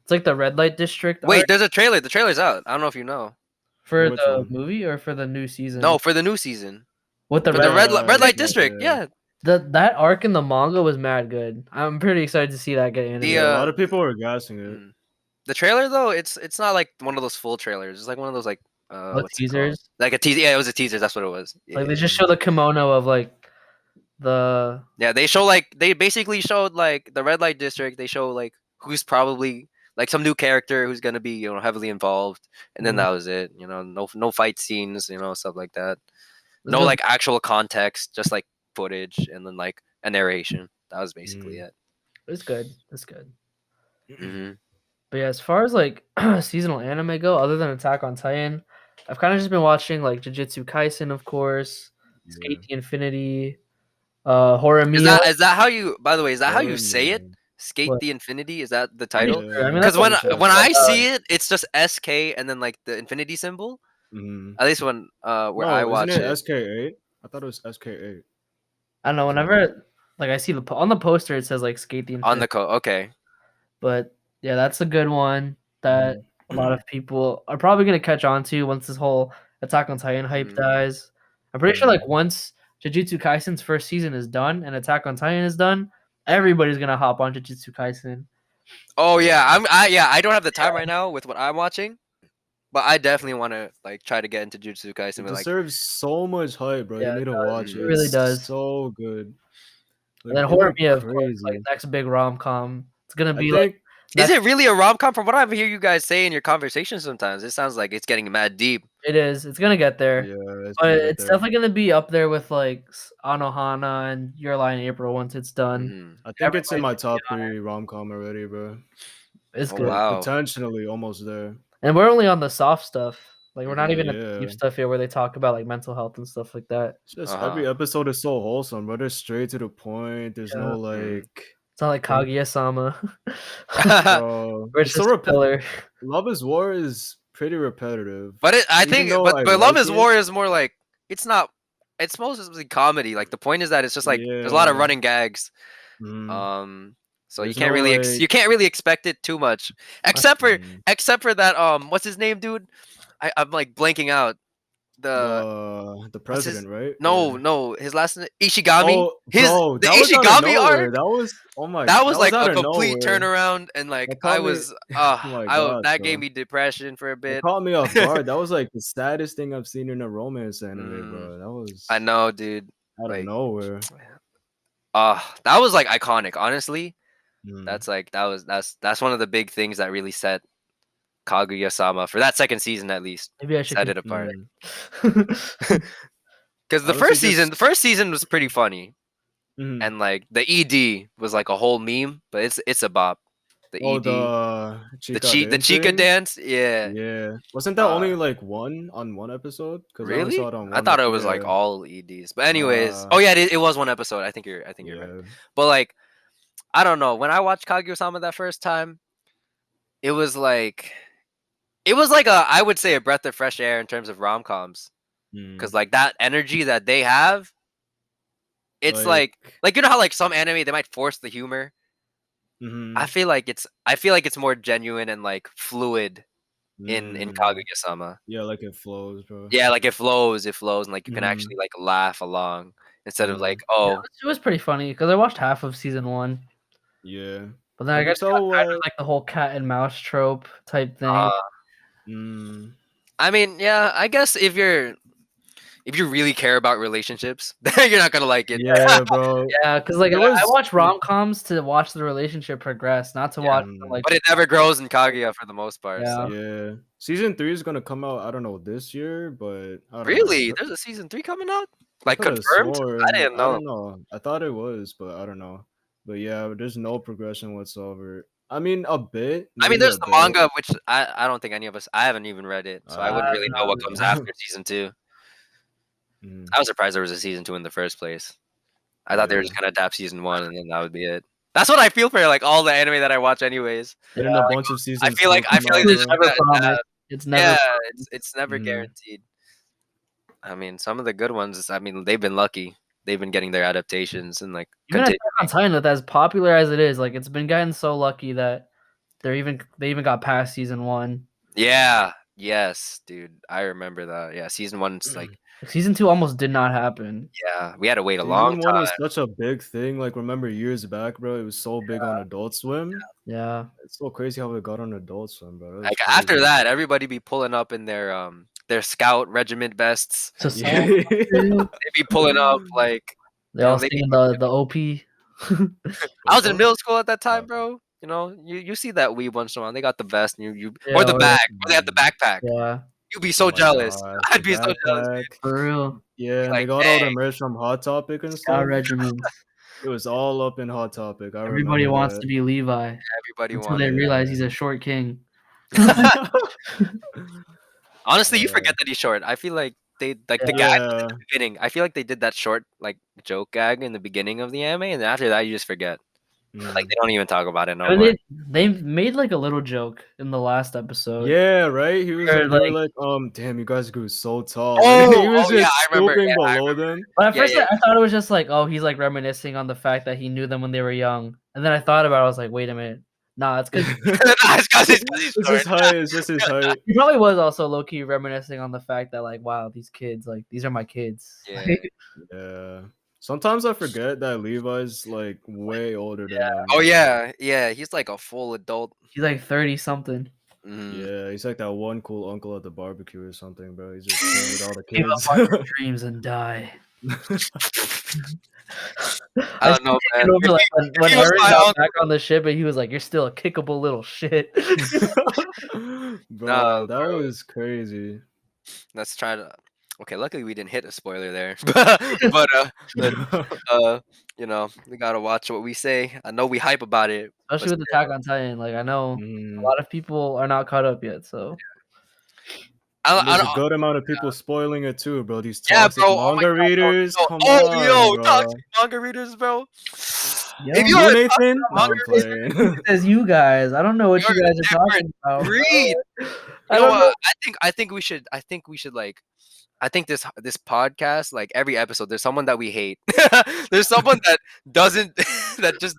It's like the Red Light District Wait, arc there's a trailer. The trailer's out. I don't know if you know. for Which the one? movie or for the new season. No, for the new season. With the For the Red Red Light District. yeah. Yeah. that arc in the manga was mad good. I'm pretty excited to see that get animated. Yeah, a lot of people were gassing it. The trailer though, it's not like one of those full trailers. It's like one of those like what's it called? teasers. Like a teaser. Yeah, it was a teaser. That's what it was. Yeah. Like they just show the kimono of like the Yeah, they basically showed like the Red Light District. They show like who's probably like some new character who's gonna be heavily involved, and then that was it. No fight scenes, stuff like that. No like actual context, just like footage and then like a narration. That was basically it. It's good. It's good. Hmm. But yeah, as far as like seasonal anime go, other than Attack on Titan, I've kind of just been watching like Jujutsu Kaisen, of course, Skate the Infinity, Horimiya. Is that how you? By the way, is that how you Horimiya. say it? Skate What? the Infinity? Is that the title? Pretty sure. I mean, Because that's what it when I says. see it, it's just SK and then like the infinity symbol. At least when where I watch isn't it it. SK8? I thought it was SK8. I don't know. Whenever like I see on the poster, it says like Skate the Infinity. On the code, okay. But yeah, that's a good one that a lot of people are probably gonna catch on to once this whole Attack on Titan hype Mm. dies. I'm pretty sure like once Jujutsu Kaisen's first season is done and Attack on Titan is done, everybody's gonna hop on Jujutsu Kaisen. Oh yeah, I don't have the time right now with what I'm watching, but I definitely want to like try to get into Jujutsu Kaisen. It But, like, deserves so much hype, bro. Yeah, You it need to does. watch It it. really It's does. so good. And then Like, it went Horimiya, of course, like crazy. next big rom com. It's gonna I be like think is next. it really a rom com? From what I hear you guys say in your conversations, sometimes it sounds like it's getting mad deep. It is. It's gonna get there. yeah, it's But gonna get it's there. definitely gonna be up there with like Anohana and Your Lie in April once it's done. Mhm. I think it's in my Everybody's top gonna be on 3 rom com already, bro. It's Oh good. Like wow. potentially almost there. And we're only on the soft stuff. Like we're not Mhm. even at the deep Yeah. stuff yet where they talk about like mental health and stuff like that. It's just Uh-huh. every episode is so wholesome, bro. They're straight to the point. There's Yeah. no Mhm. like It's not like Think- Kaguya-sama. bro. Where it's so just filler. Love is War is pretty repetitive. But I Even think, though but I but Love like is it, War is more like it's not. It's mostly comedy. Like the point is that it's just like there's a lot of Yeah. running gags. Mhm. So you There's can't no, really like- you can't really expect it too much, except for Mhm. that what's his name, dude? I'm like blanking out. The the what's his president, right? no his last name Ishigami. Oh, His bro, the that was out of Ishigami nowhere. arc. That was oh my. That was like out a of complete nowhere. turnaround, and like That I caught me. was Oh my gosh, that bro. gave me depression for a It bit. caught me off guard. That was like the saddest thing I've seen in a romance anime, Mm. bro. That was I know, dude. out of Like, nowhere. that was like iconic. Honestly, Mm. that's one of the big things that really set Kaguya-sama for that second season at least. Maybe I should Set it apart. Mm. Because the Honestly, first season was pretty funny, Mhm. and like the ED was like a whole meme, but it's a bop. The Oh, ED, the Chica dancing? dance, yeah. Yeah, wasn't that only like one episode? Because I only saw Really? it on I one. thought it was like Yeah. all EDs. But anyways, Uh, oh yeah, it was one episode. I think you're right. yeah. But like, I don't know. When I watched Kaguya-sama that first time, it was like I would say a breath of fresh air in terms of rom-coms. Because Mm. like that energy that they have, it's like you know how like some anime they might force the humor. Mhm. I feel like it's more genuine and like fluid in Mm. Kaguya-sama. Yeah, like it flows, bro. Yeah, like it flows, and like you can Mhm. actually like laugh along instead of Mhm. like, Yeah, oh, it was pretty funny because I watched half of season 1, Yeah. but then I You guess can I got tell tired of like the whole cat and mouse trope type thing. Mm. I mean, yeah, I guess if you really care about relationships, then you're not gonna like it. Yeah, bro. Yeah, because like There I was- watch rom coms to watch the relationship progress, not to watch the, like. But it never grows in Kaguya for the most part. Yeah. So. Yeah. Season 3 is gonna come out, I don't know, this year, but I don't Really? know. There's a season 3 coming out? Like Coulda confirmed? sworn- I didn't I know. don't know. I thought it was, but I don't know. But yeah, there's no progression whatsoever. I mean, a bit. I mean, maybe there's a the bit. manga, which I don't think any of us. I haven't even read it, so I wouldn't really know what comes after season 2. Mm. I was surprised there was a season 2 in the first place. I thought they were just Yeah. gonna adapt season 1 and then that would be it. That's what I feel for like all the anime that I watch, anyways. And then a bunch of seasons. I feel like come out, It's there's bro. never that- promised. It's never. yeah, promised. it's never Mhm. guaranteed. I mean, some of the good ones. I mean, they've been lucky. They've been getting their adaptations and like Even continue. Attack on Titan, with as popular as it is, like it's been getting so lucky that they even got past season 1. Yeah. Yes, dude. I remember that. Yeah, season 1's like Season 2 almost did not happen. yeah, we had to wait a long Season 1 time. was such a big thing. Like, remember years back, bro? It was so big on Adult Swim. Yeah. It's so crazy how it got on Adult Swim, bro. That was Like after crazy. that, everybody be pulling up in their scout regiment vests. So Yeah. They be pulling up like they all they- singing the OP. I was in middle school at that time, bro. You know, you see that weeb once in a while. They got the vest, and you Yeah, or the oh, bag, or they have the backpack. Yeah, You'd be so Oh my jealous. gosh, I'd the be so jealous. backpack. for real. Yeah, and they Like, got all the dang. merch from Hot Topic and Scout stuff. regiments. It was all up in Hot Topic. I Everybody remember wants that. to be Levi Everybody until wants. they it, realize yeah. he's a short king. Honestly, you forget that he's short. I feel like they like the guy at Yeah. the beginning. I feel like they did that short like joke gag in the beginning of the anime, and then after that, you just forget. Like they don't even talk about it no I mean, more. they made like a little joke in the last episode. Yeah, right. He was Or, they were like- like, damn, you guys grew so tall. Oh, he was oh, yeah, just I remember, stooping yeah, I below them. But at Yeah, first, yeah. I thought it was just like, oh, he's like reminiscing on the fact that he knew them when they were young. And then I thought about it, I was like, wait a minute. Nah, it's because It's 'cause he's It's his height. It's just his height. he probably was also low key reminiscing on the fact that like, wow, these kids, like these are my kids. Yeah. Yeah. Sometimes I forget that Levi's like way older than them. Oh yeah, yeah. He's like a full adult. He's like 30 something. Yeah, he's like that one cool uncle at the barbecue or something, bro. He's just chilling with all the Give kids. up on your dreams and die. I don't know, man. Over, like, when he was Aaron my got uncle- back on the ship, and he was like, "You're still a kickable little shit." Bro, Nah, that was crazy. Let's try to. Okay, luckily we didn't hit a spoiler there, but you know, we gotta watch what we say. I know we hype about it, Especially with Attack on Titan. Like I know a lot of people are not caught up yet, so There's a good amount of people spoiling it too, bro. These yeah, toxic bro. Oh my manga God, readers. bro. Come Oh, on, yo, bro. toxic manga readers, bro. Yo, If You, you are Nathan? No, I'm manga playing. it says you guys. I don't know what you You're guys are talking about. breed. I You know don't know. what? I think we should like. I think this podcast, like every episode, there's someone that we hate. There's someone that doesn't that just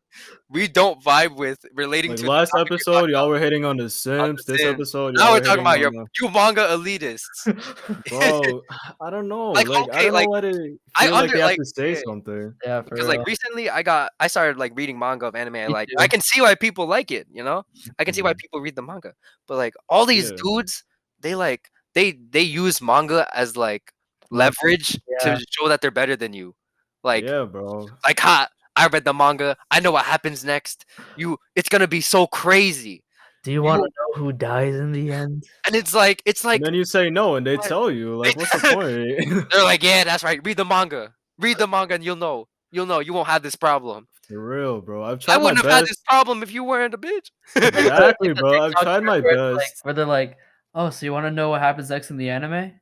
we don't vibe with relating Like to last the topic we're episode, talking y'all about. were hitting on the Sims. This Sims. episode, Now y'all we're were talking hitting about on you manga elitists. bro. I don't know. Like, Like I okay, don't like, know why they I feel like under they have like to say yeah. something. Yeah, for Because real. like recently I started like reading manga of anime I Me like. too. I can see why people like it, you know? I can see why people read the manga. But like all these Yeah. dudes, they like they use manga as like leverage Yeah. to show that they're better than you. Like Yeah, bro. like I read the manga. I know what happens next. It's gonna be so crazy. Do you want to know who dies in the end? And it's like And then you say no, and they What? tell you, like, what's the point? they're like, yeah, that's right. Read the manga. Read the manga and you'll know. You'll know. You won't have this problem. For real, bro. I've I tried my wouldn't have had best. this problem if you weren't a bitch. Exactly, Like the bro. I've TikTok tried my trend where it's best. where they're like, "Oh, so you want to know what happens next in the anime?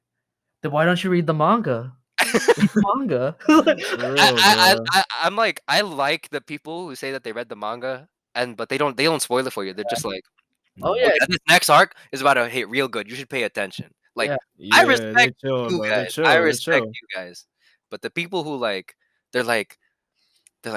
Then why don't you read the manga? Read the manga." For real, bro. I'm like I like the people who say that they read the manga but they don't spoil it for you. They're just like, Oh yeah, okay, this next arc is about to hit real good. You should pay attention. Like Yeah. I Yeah, they respect chill, you bro. They guys. chill. I They respect chill. you guys. But the people who like they're like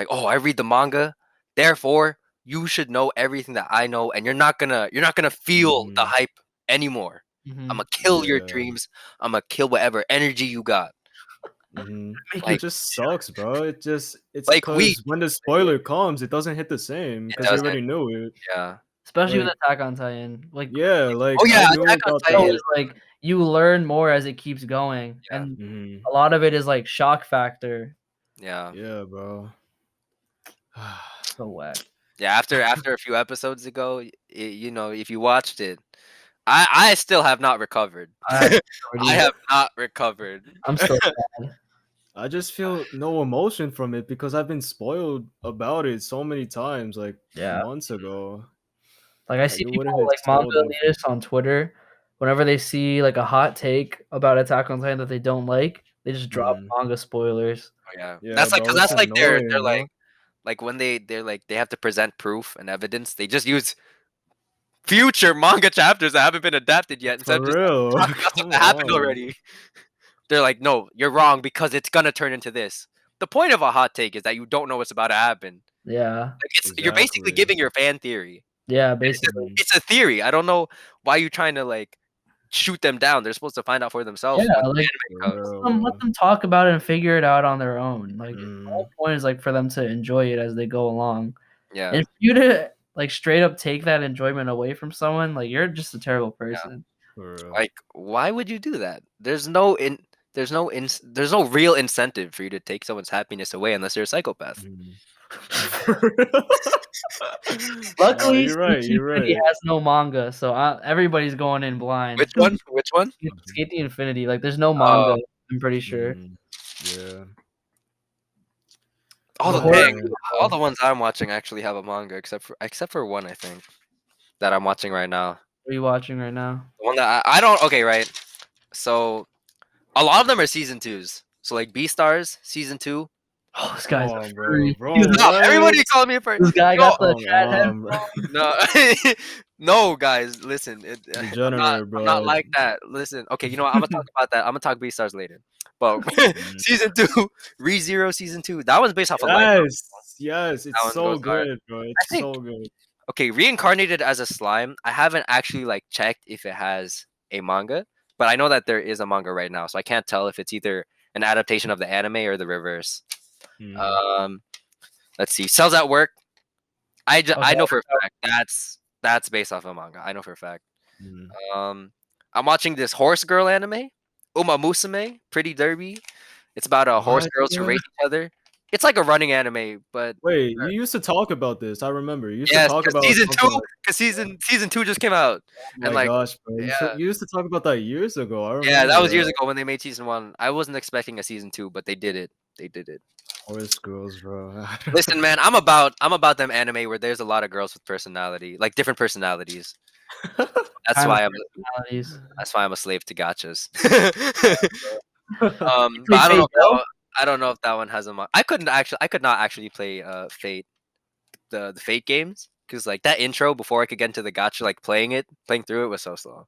oh, I read the manga, therefore you should know everything that I know, and you're not gonna feel the hype anymore. I'm gonna kill your Yeah. dreams. I'm gonna kill whatever energy you got. It Like just sucks, bro. It's Like, because when the spoiler comes, it doesn't hit the same because you doesn't. already knew it. yeah. especially Like- with Attack on Titan. Like, Yeah, like Oh, yeah, I knew Attack on about Titan that. is like you learn more as it keeps going, Yeah. and a lot of it is like shock factor. Yeah. Yeah, bro. So whack. Yeah, after a few episodes ago, you know, if you watched it, I still have not recovered. I I have not recovered. I'm still sad. I just feel no emotion from it because I've been spoiled about it so many times, like Yeah. months ago. Like I see it people wouldn't hit like so manga different. elitists on Twitter. Whenever they see like a hot take about Attack on Titan that they don't like, they just drop manga spoilers. Oh, yeah. Yeah, That's like bro, because it's that's like they're annoying, like when they're like they have to present proof and evidence, they just use future manga chapters that haven't been adapted yet instead For of just real. talking about something Come that happened on. already. They're like, no, you're wrong because it's gonna turn into this. The point of a hot take is that you don't know what's about to happen. Yeah. Like you're basically Exactly. giving your fan theory. Yeah, It's basically. it's a theory. I don't know why you're trying to like shoot them down. They're supposed to find out for themselves. Yeah, when the like anime comes. let them talk about it and figure it out on their own. Like the Mm. whole point is like for them to enjoy it as they go along. Yeah. And for you to like straight up take that enjoyment away from someone, like you're just a terrible person. For real. Like, why would you do that? There's no real incentive for you to take someone's happiness away unless you're a psychopath. Luckily, you're right. Skate You're Infinity right. has no manga, so everybody's going in blind. Which one? Which one? Skate the Infinity, like there's no manga. I'm pretty sure. Yeah. All the Horror- dang, all the ones I'm watching actually have a manga, except for one I think that I'm watching right now. What are you watching right now? The one that I don't. Okay, right. So a lot of them are season 2s. So like Beastars season 2. Oh, this guy's a bro, furry. bro. No, what? everybody call me a furry. This guy got the Come chat head. on, bro. No, no, guys, listen. Degenerate, I'm not like that. Listen, okay, you know what? I'm gonna talk about that. I'm gonna talk Beastars later. But season 2, ReZero season 2. That one's based off of life. Yes, That it's one so goes hard. good, bro. I It's think- so good. Okay, reincarnated as a slime. I haven't actually like checked if it has a manga, but I know that there is a manga right now, so I can't tell if it's either an adaptation of the anime or the reverse. Mm, Um, let's see. Cells at Work. Oh, I know that- for a fact that's based off a manga. I know for a fact. mm. Um, I'm watching this horse girl anime, Uma Musume, Pretty Derby. It's about horse What? girls who race each other. It's like a running anime, but Wait, you used to talk about this. I remember. You used to yes, talk because about season something two, like, because season two just came out, oh and my like gosh, bro. yeah, You used to talk about that years ago. I yeah, that remember was years that. ago when they made season one. I wasn't expecting a season two, but they did it. They did it. Horse girls, bro. Listen, man, I'm about them anime where there's a lot of girls with personality, like different personalities. That's kind of why I'm personalities. that's why I'm a slave to gachas. You But play Fate, yo? I don't know if that one has a. I could not actually play Fate the Fate games because like that intro before I could get into the gacha, like playing through it was so slow.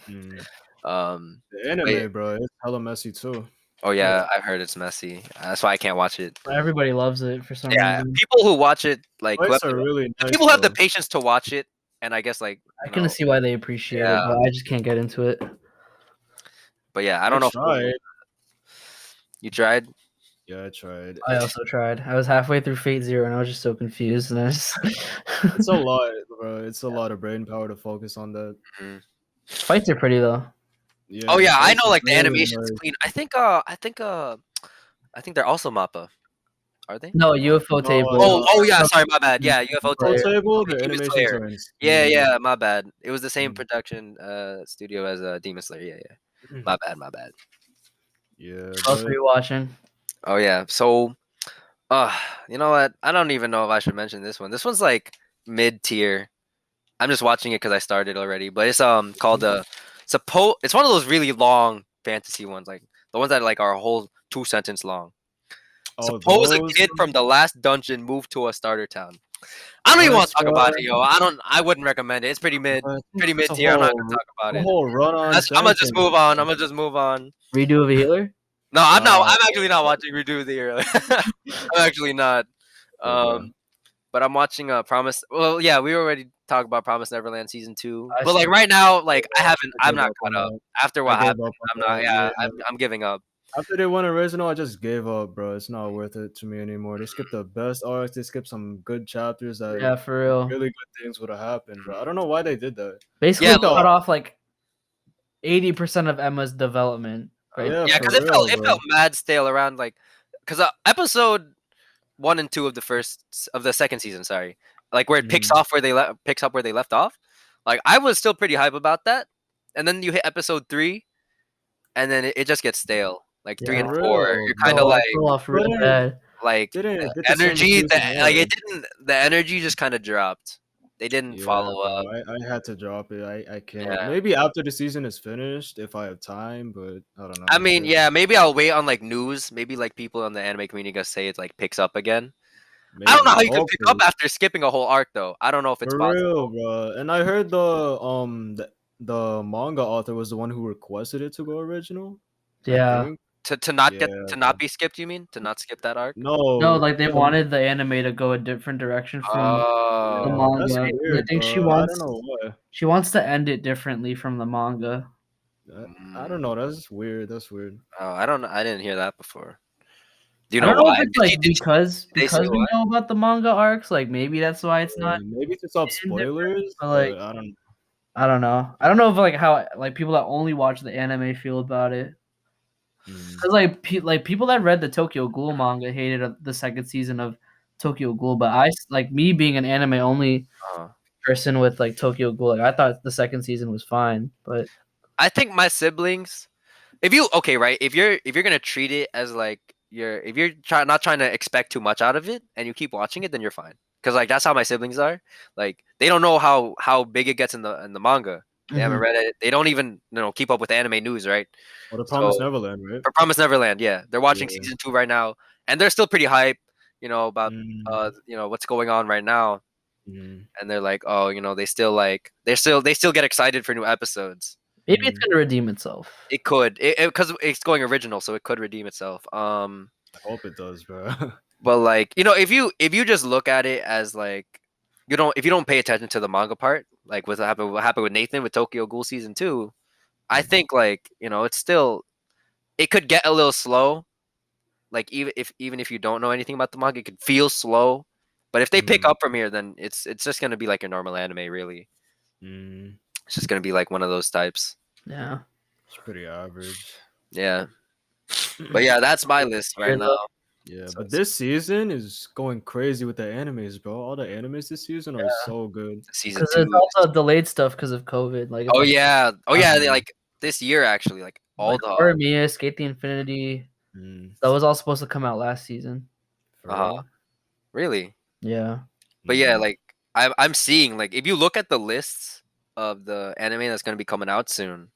Mm. Um, The but anime, bro, it's hella messy too. oh Like, yeah, I've heard it's messy. That's why I can't watch it. Everybody loves it for some Yeah, reason. people who watch it like who have fights are really the nice people who have the though. patience to watch it, and I guess like I can see why they appreciate it, yeah, but I just can't get into it. but yeah, I I don't know if tried. you tried. Yeah, I tried. I also tried. I was halfway through Fate Zero and I was just so confused, and I just It's a lot, bro. It's a lot of brain power to focus on that. Mhm. fights are pretty though. Yeah, Oh the yeah, I fights know are like the really animation's nice. clean. I think they're also Mappa. Are they? No, UFO table. No, Oh yeah, sorry, my bad. Yeah, UFO Full Player. table, the Demon animations Slayer. are Yeah, insane. yeah, my bad. It was the same Mm. production studio as Demon Slayer. Yeah, yeah. Mm. My bad, my bad. Yeah, What else were but you watching? Oh yeah. So uh you know what? I don't even know if I should mention this one. This one's like mid tier. I'm just watching it because I started already. But it's called it's one of those really long fantasy ones, like the ones that like are a whole 2 sentence long. oh, Suppose a those kid from the last dungeon moved to a starter town. I don't even want what, to talk about bro? it, yo. I wouldn't recommend it. It's What? pretty It's mid tier. I'm not gonna talk about a it. whole run-on I'm gonna just sentence. move on. I'm gonna just move on. Redo of a healer? No, I'm not. Nah, I'm actually not watching Redo of the Year. I'm actually not. yeah, bro. But I'm watching Promise. Well, yeah, we already talked about Promise Neverland season 2. I But like still right now, like I haven't. I I'm gave not up on caught up. that. After I what gave happened, up on I'm not. that. Yeah, Yeah. I'm giving up. After they went original, I just gave up, bro. It's not worth it to me anymore. They skipped the best arcs. They skipped some good chapters that Yeah, for real. really good things would have happened, bro. I don't know why they did that. Basically Yeah, cut off like 80% of Emma's development. Right? Yeah, yeah, for because real, it bro. felt mad stale around like because episode 1 and 2 of the second season, sorry, like where it Mm. picks up where they left off. Like I was still pretty hype about that, and then you hit episode 3, and then it just gets stale. Like three Yeah. and For four, real, you're kind of bro. Oh, I fell off real Didn't bad. didn't the get the same with energy. season Like one. the energy just kind of dropped. They didn't Yeah, follow bro. up. I had to drop it. I can't. Yeah. Maybe after the season is finished, if I have time, but I don't I know. mean, There's yeah, maybe I'll wait on like news. Maybe like people in the anime community gonna say it like picks up again. I don't know maybe, how you can pick up hopefully. after skipping a whole arc though. I don't know if it's For real, possible. bro. And I heard the manga author was the one who requested it to go original. I Yeah. think. Yeah. To not be skipped, you mean? To not skip that arc? No, No. like they wanted the anime to go a different direction from the Yeah, Oh, that's manga. I weird, think bro. I don't know why. she wants to end it differently from the manga. I don't know. That's weird. That's weird. oh, I don't know. I didn't hear that before. Do you I know don't know if why? it's like Did they say because we why? know about the manga arcs, like maybe that's why it's not Maybe to stop in different, spoilers, but like but I don't. I don't know. I don't know if like how like people that only watch the anime feel about it. Mm. Cause like people that read the Tokyo Ghoul manga hated the second season of Tokyo Ghoul, but like me being an anime only Uh, person with like Tokyo Ghoul, like I thought the second season was fine, but I think my siblings. If you okay, right? If you're gonna treat it as like if you're not trying to expect too much out of it, and you keep watching it, then you're fine. Because like that's how my siblings are. Like they don't know how big it gets in the manga. They haven't read it. They don't even keep up with anime news, right? Well, the So Promised Neverland, right? for Promise Neverland, yeah, they're watching Yeah. season 2 right now, and they're still pretty hype, about Mm. what's going on right now, Mm. and they're like, oh, they still get excited for new episodes. maybe it's gonna redeem itself. It could, because it's going original, so it could redeem itself. I hope it does, bro. But like if you just look at it as like if you don't pay attention to the manga part, like what happened with Nathan with Tokyo Ghoul season 2, I think like, it's still, it could get a little slow. Like even if you don't know anything about the manga, it could feel slow. But if they pick up from here, then it's just gonna be like a normal anime, really. Mm, It's just gonna be like one of those types. Yeah. it's pretty average. Yeah. But yeah, that's my list right Weird now. though. Yeah, So but it's this season is going crazy with the animes, bro. All the animes this season are so good. season Because it's 2. also delayed stuff because of COVID. Like it's Oh yeah. Oh yeah, Mhm. like this year actually, like all like the Horimiya, Skate the Infinity. Mm, That was all supposed to come out last season. for real? really. Yeah. But yeah, Mm, like I'm seeing, like, if you look at the lists of the anime that's gonna be coming out soon,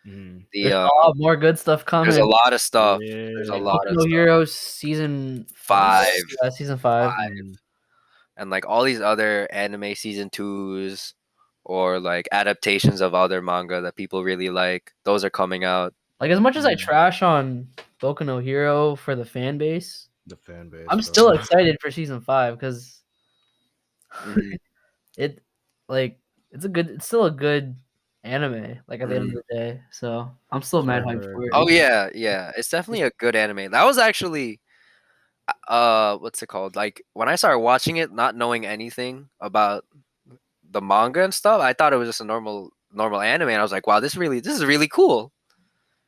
mm. the There's a lot more good stuff there's a coming. lot of stuff. There's a Yeah. lot Boku of no stuff. Hero season 5. 5. Yeah, season 5. Mm, And like all these other anime season 2s or like adaptations of other manga that people really like, those are coming out. Like as much as I mm. trash on Boku no Hero for the fan base, The fan base, I'm bro. still excited for season 5 because Mhm. it like it's still a good anime. Like at the end Mhm. of the day, so I'm still That's what mad I hyped for heard. it. Oh yeah, yeah. It's definitely a good anime. That was actually what's it called? Like when I started watching it, not knowing anything about the manga and stuff, I thought it was just a normal anime, and I was like, wow, this is really cool.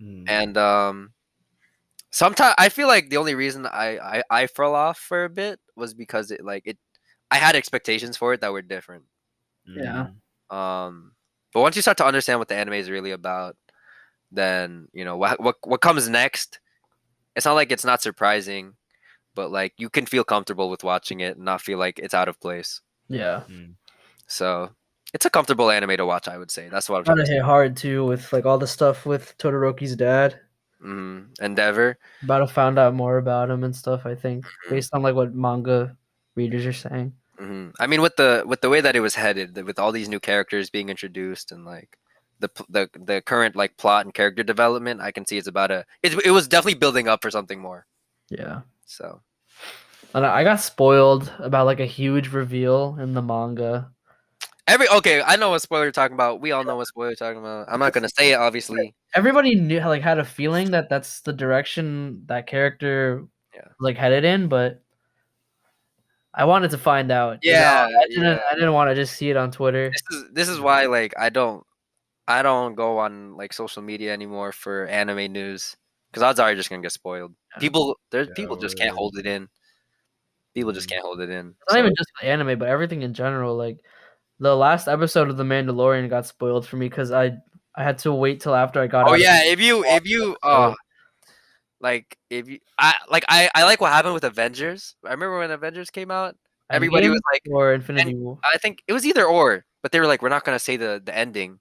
Mm, And sometimes I feel like the only reason I fell off for a bit was because I had expectations for it that were different. Yeah, mm, Um, but once you start to understand what the anime is really about, then what comes next. It's not like it's not surprising, but like you can feel comfortable with watching it and not feel like it's out of place. yeah. mm. So it's a comfortable anime to watch, I would say. That's what I'm trying Gotta to say. hit hard too with like all the stuff with Todoroki's dad. Endeavor. About to find out more about him and stuff. I think Mhm, based on like what manga readers are saying. I mean, with the way that it was headed, with all these new characters being introduced and like the current like plot and character development, I can see it was definitely building up for something more. Yeah, So and I got spoiled about like a huge reveal in the manga. okay, I know what spoiler you're talking about. We all know what spoiler you're talking about. I'm not gonna say it, obviously. Everybody knew like had a feeling that that's the direction that character Yeah. like headed in, but I wanted to find out. Yeah, I yeah. didn't want to just see it on Twitter. This is why like I don't go on like social media anymore for anime news because odds are you're just gonna get spoiled. Yeah. People just can't Word. hold it in. People just Mm. can't hold it in. It's not So even just anime, but everything in general. Like the last episode of The Mandalorian got spoiled for me because I had to wait till after I got oh out. yeah, if you So, like if you I like what happened with Avengers. I remember when Avengers came out, everybody Endgame was like, or and Infinity War. I think it was either or, but they were like, we're not gonna say the ending.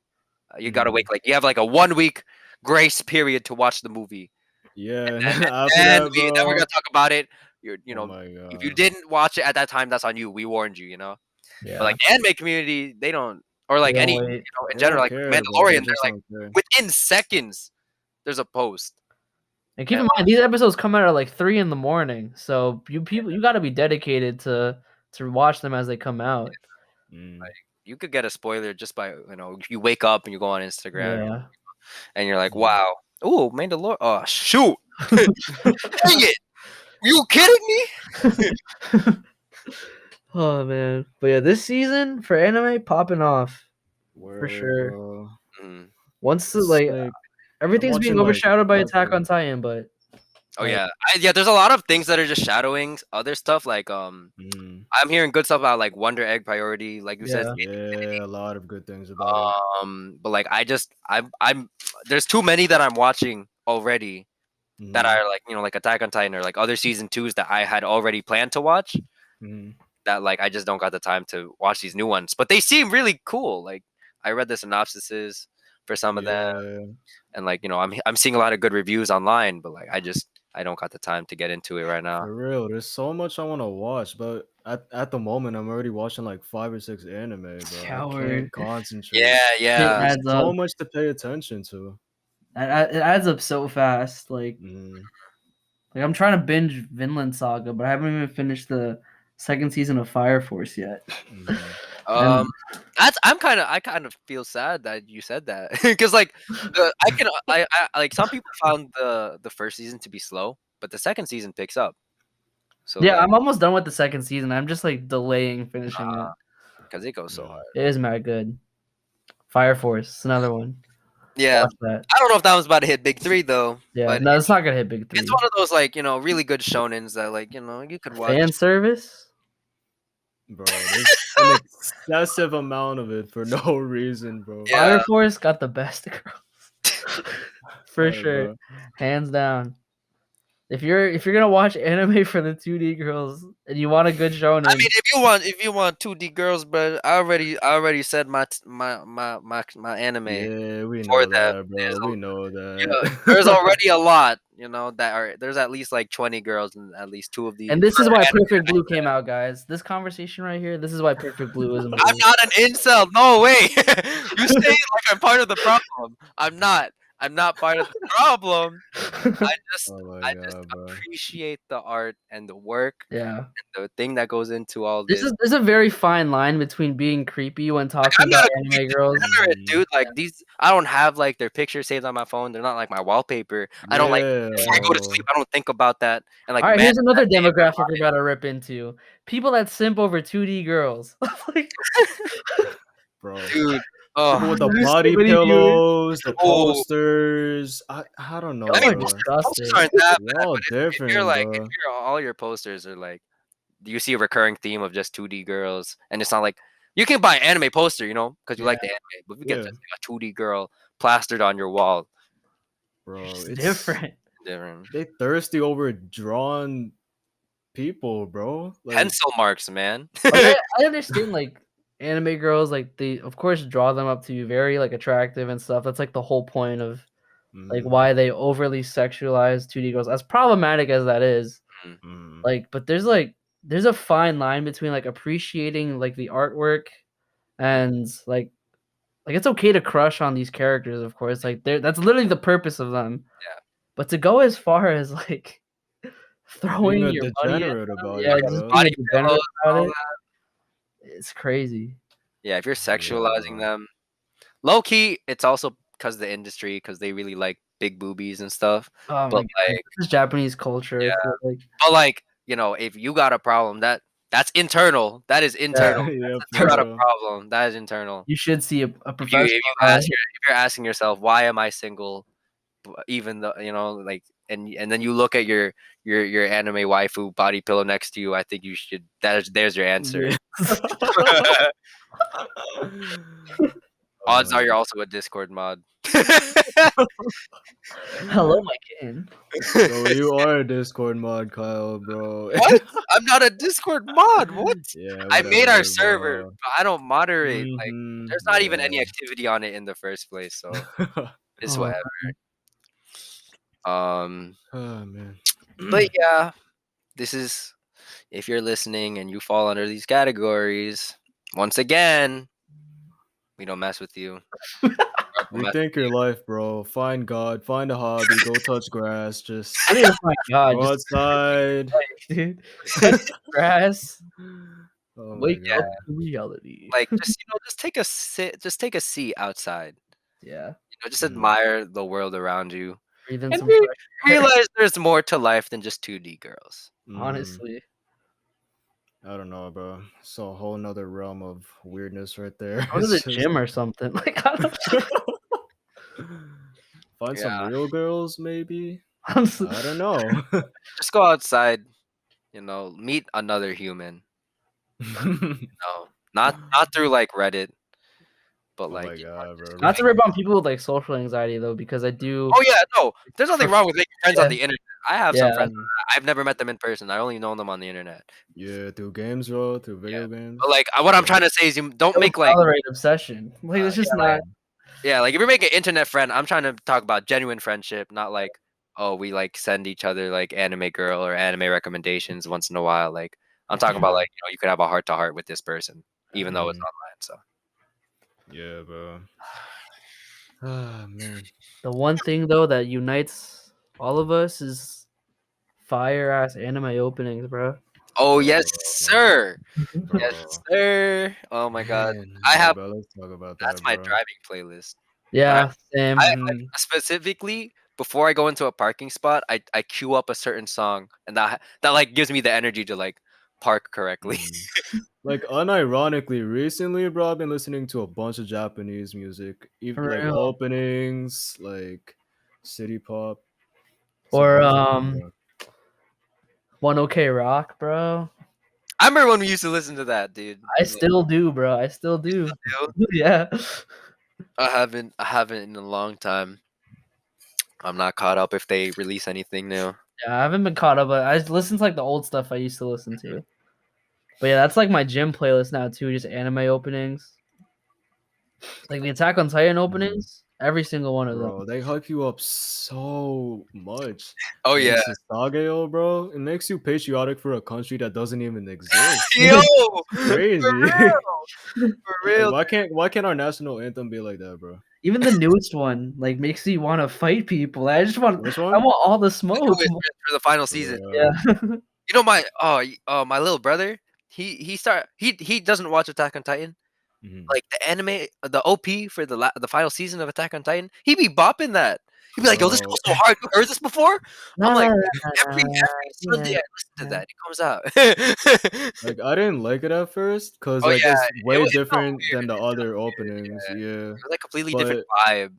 You gotta wait, Mm. like you have like a 1 week grace period to watch the movie. Yeah, and And then after then that, then we're bro. gonna talk about it. Oh my If you god. didn't watch it at that time, that's on you. We warned you. But like Yeah, the anime community, they don't, or they like don't any, wait. in They general, don't like with care, bro. Mandalorian, They they're just like don't care. within seconds, there's a post. And keep And in mind, these episodes come out at like 3 in the morning, so you got to be dedicated to watch them as they come out. Mm. you could get a spoiler just by you wake up and you go on Instagram Yeah. and you're like, Mm. wow, ooh, Mandalorian. Oh shoot, dang it! You kidding me? Oh man, but yeah, this season for anime popping off for Word, sure. bro. Mhm. Once the, It's like like I'm everything's being watching like overshadowed by Attack Heartbreak. on Titan, but Oh like yeah, yeah. There's a lot of things that are just shadowing other stuff. Like Mm. I'm hearing good stuff about like Wonder Egg Priority, like you said. yeah, Yeah, a lot of good things about it. But like I'm there's too many that I'm watching already that Mm. are like like Attack on Titan or like other season twos that I had already planned to watch. Mm. That like I just don't got the time to watch these new ones, but they seem really cool. Like I read the synopsises for some of them, Yeah, and like I'm seeing a lot of good reviews online, but like I don't got the time to get into it right now. for real. There's so much I want to watch, but at the moment, I'm already watching like 5 or 6 anime, bro. I coward. can't concentrate. Yeah, It yeah. There's adds up. so much to pay attention to. It adds up so fast. Mm. Like I'm trying to binge Vinland Saga, but I haven't even finished the second season of Fire Force yet. Mhm. I kind of feel sad that you said that because like I like some people found the first season to be slow, but the second season picks up. So Yeah, like I'm almost done with the second season. I'm just like delaying finishing it. because it goes so Yeah. hard. It is mad good. Fire Force, another one. Yeah, Watch that. I don't know if that was about to hit big three though, Yeah, but no, it's not gonna hit big three. it's one of those like really good shonens that like you could watch. Fan service. Bro, there's an excessive amount of it for no reason, bro. Yeah. Fire Force got the best girls. For Alright, sure. bro. Hands down. If you're gonna watch anime for the 2D girls and you want a good shonen, I mean, if you want 2D girls, but I already said my anime. Yeah, we for know them. that, bro. There's We know Yeah, that. there's already a lot, there's at least like 20 girls and at least 2 of these. and this is per why anime. Perfect Blue came out, guys. This conversation right here, this is why Perfect Blue is I'm important. not an incel. No way. You say it like I'm part of the problem. I'm not. I'm not part of the problem. I just Oh my I just god, bro. appreciate the art and the work Yeah. and the thing that goes into all There's this. there's a very fine line between being creepy when talking I'm not about a anime girls. degenerate, dude. Like these, I don't have like their pictures saved on my phone. They're not like my wallpaper. I don't like Yeah, before I go to bro. sleep. I don't think about that. And like, All right, man, here's another demographic we're about to rip into. People that simp over 2D girls. Like, Bro. dude. People with the There's so body many viewers. pillows, the Oh. posters. I don't know, Y'all are bro. disgusting. Posters aren't that We're bad, all but if you're different, like, if bro. you're all your posters are like, do you see a recurring theme of just 2D girls? And it's not like you can buy an anime poster, because you like the anime. But if you get Yeah. just like a 2D girl plastered on your wall, Bro, It's it's different. different. They thirsty over drawn people, bro. Like, Pencil marks, man. Like, I understand like anime girls, like they of course draw them up to be very like attractive and stuff. That's like the whole point of like mhm, why they overly sexualize 2D girls. As problematic as that is, mhm. like, but there's a fine line between like appreciating like the artwork and like it's okay to crush on these characters, of course. Like that's literally the purpose of them. Yeah. But to go as far as like throwing Being a your money at degenerate them, about yeah, it, just bro. being a Body degenerate pillows, about all it, that. it's crazy. Yeah, if you're Yeah, sexualizing bro. them, low key, it's also because of the industry, because they really like big boobies and stuff. Oh my But god, like, this is Japanese culture. I yeah, feel like but like, if you got a problem, that's internal. That is internal. Yeah, If you for got a real. problem, that is internal. you should see a If you professional. if you're asking yourself, why am I single? Even though like, and then you look at your anime waifu body pillow next to you, I think you should. There's your answer. Yeah. Odds are you're also a Discord mod. Hello, my kitten. Bro, you are a Discord mod, Kyle, bro. What? I'm not a Discord mod. What? Yeah, I made our whatever, server, bro. but I don't moderate. Like, Mhm, there's not even any yeah. activity on it in the first place, so it's Oh, whatever. Um, Oh man. but yeah, this is if you're listening and you fall under these categories. Once again, we don't mess with you. Rethink your life, bro. Find God, find a hobby, go touch grass, just I don't even find God. go Just outside. dude, touch grass. Oh my Wake god. up to reality. Like, just take a sit, just take a seat outside. Yeah, Just Mhm. admire the world around you, breathe in and some fresh air. realize there's more to life than just 2D girls. Honestly, I don't know, bro. It's a whole nother realm of weirdness right there. go to the It's just- gym or something. Like I don't Find some Yeah. real girls, maybe. honestly. I don't know. Just go outside, meet another human. No, not through like Reddit, but Oh my like, god, bro. Not to rip on people with like social anxiety though, because I do. oh yeah, no, there's nothing wrong with making friends on the internet. I have some Yeah. friends. I've never met them in person. I only know them on the internet. Yeah, through games, bro, through video games. But like, what I'm Yeah. trying to say is, you don't Don't make like, tolerate obsession. Like it's just not. yeah, like if you're making an internet friend, I'm trying to talk about genuine friendship, not like, oh, we like send each other like anime girl or anime recommendations once in a while. Like, I'm talking about like, you could have a heart to heart with this person, even though it's online. So Yeah, bro. Ah, man. The one thing though that unites all of us is fire ass anime openings, bro. Oh yes, Bro, sir. Yes, bro. sir. Oh my god. Man, I yeah, have bro. Let's talk about that's that, my bro. driving playlist. When Yeah, same. I like specifically before I go into a parking spot, I queue up a certain song and that like gives me the energy to like park correctly. Mm. Like unironically, recently, bro, I've been listening to a bunch of Japanese music, For like real. openings, like city pop. It's a Or bunch of them, bro. 1OK Rock, bro. I remember when we used to listen to that, dude. I Yeah, still do, bro. I still do. still. Yeah. I haven't in a long time. I'm not caught up if they release anything new. Yeah, I haven't been caught up, but I just listen to like the old stuff I used to listen to. But yeah, that's like my gym playlist now too, just anime openings. Like the Attack on Titan Mhm. openings, every single one of them. Bro, they hype you up so much. Oh Like yeah. Sasageo, bro, it makes you patriotic for a country that doesn't even exist. Yo, for Crazy. real. For Like real. why can't our national anthem be like that, bro? Even the newest one, like makes me want to fight people. Which I one? want all the The smoke. newest for the final season. Yeah. You know my my little brother, he doesn't watch Attack on Titan. Mhm. Like the anime, the OP for the final season of Attack on Titan, he be bopping that. He'd be like, "Yo, this Bro, goes so hard. You heard this before?" I'm No, like, no, no, every Sunday yeah, I listen to yeah. that. It comes out. like I didn't like it at first because Oh like yeah, it's it way was it felt different weird. than the It felt other weird. openings, Yeah, yeah. it was like completely different But vibe.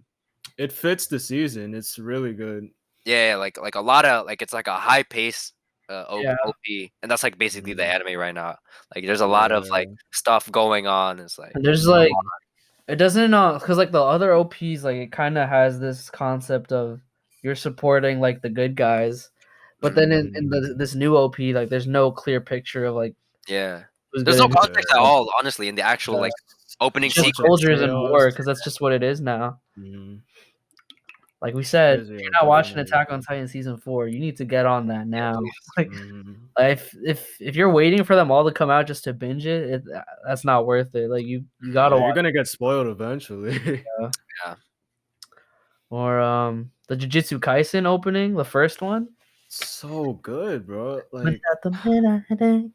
it fits the season. It's really good. Yeah, like a lot of like it's like a high pace Yeah. OP, and that's like basically the Mhm. anime right now. Like there's a lot of like Yeah. stuff going on. It's like And there's like Mhm. it doesn't because like the other OPs like it kind of has this concept of you're supporting like the good guys, but then in Mhm. this new OP like there's no clear picture of like yeah. who's There's good no and who's context at Yeah. bad. all, honestly, in the actual Yeah. like opening It's just Bunch of sequence. soldiers and war chaos. because that's just what it is now. Mhm. Like we It's said, if crazy how you're not watching different it Attack on is. Titan season 4, you need to get on that Yeah, now. please. Like, Mhm. if you're waiting for them all to come out just to binge it, that's not worth it. Like you gotta Yeah, you're watch gonna get spoiled eventually. it. Yeah. Or the Jujutsu Kaisen opening, the first one. So good, bro. But Like at the midnight,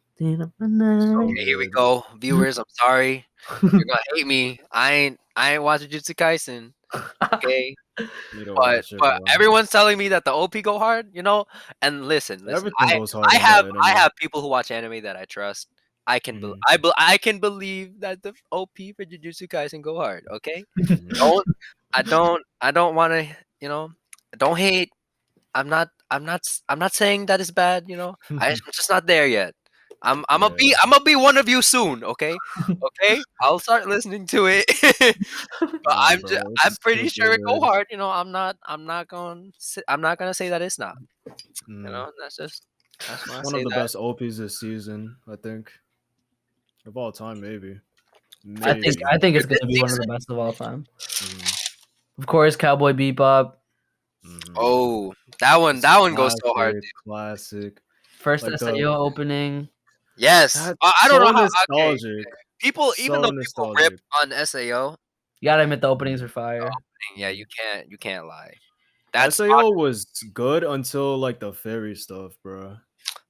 so Okay, here we good. go. Viewers, I'm sorry. You're gonna hate me. I ain't watching Jujutsu Kaisen. Okay. Need to But watch it, but bro. everyone's telling me that the OP go hard, you know? And listen. Everything I goes hard I in have that I anime. have people who watch anime that I trust. Mhm. I can believe that the OP for Jujutsu Kaisen go hard, okay? Mhm. Don't I don't want to, you know, don't hate. I'm not saying that is bad, you know. I'm just not there yet. Yeah. I'm gonna be one of you soon, okay? Okay? I'll start listening to it. But Nah, bro. I'm It's pretty super sure it go good. hard, you know. I'm not gonna say that it's not. You Mm. know, that's why I One of say the that. best OPs this season, I think. Of all time, maybe. For this Maybe. I think for it's this gonna be one of the season, best of all time. Mhm. Of course, Cowboy Bebop, Mhm. oh, It's that one goes so hard, classic, dude. classic. first Like the SAO opening. Yes. that's I don't so know how. Okay, nostalgic. people, even So though people rip nostalgic. on SAO, You gotta admit the openings Mhm. are fire. yeah, Mhm. you can't lie. That's SAO was good until like the fairy stuff, bro.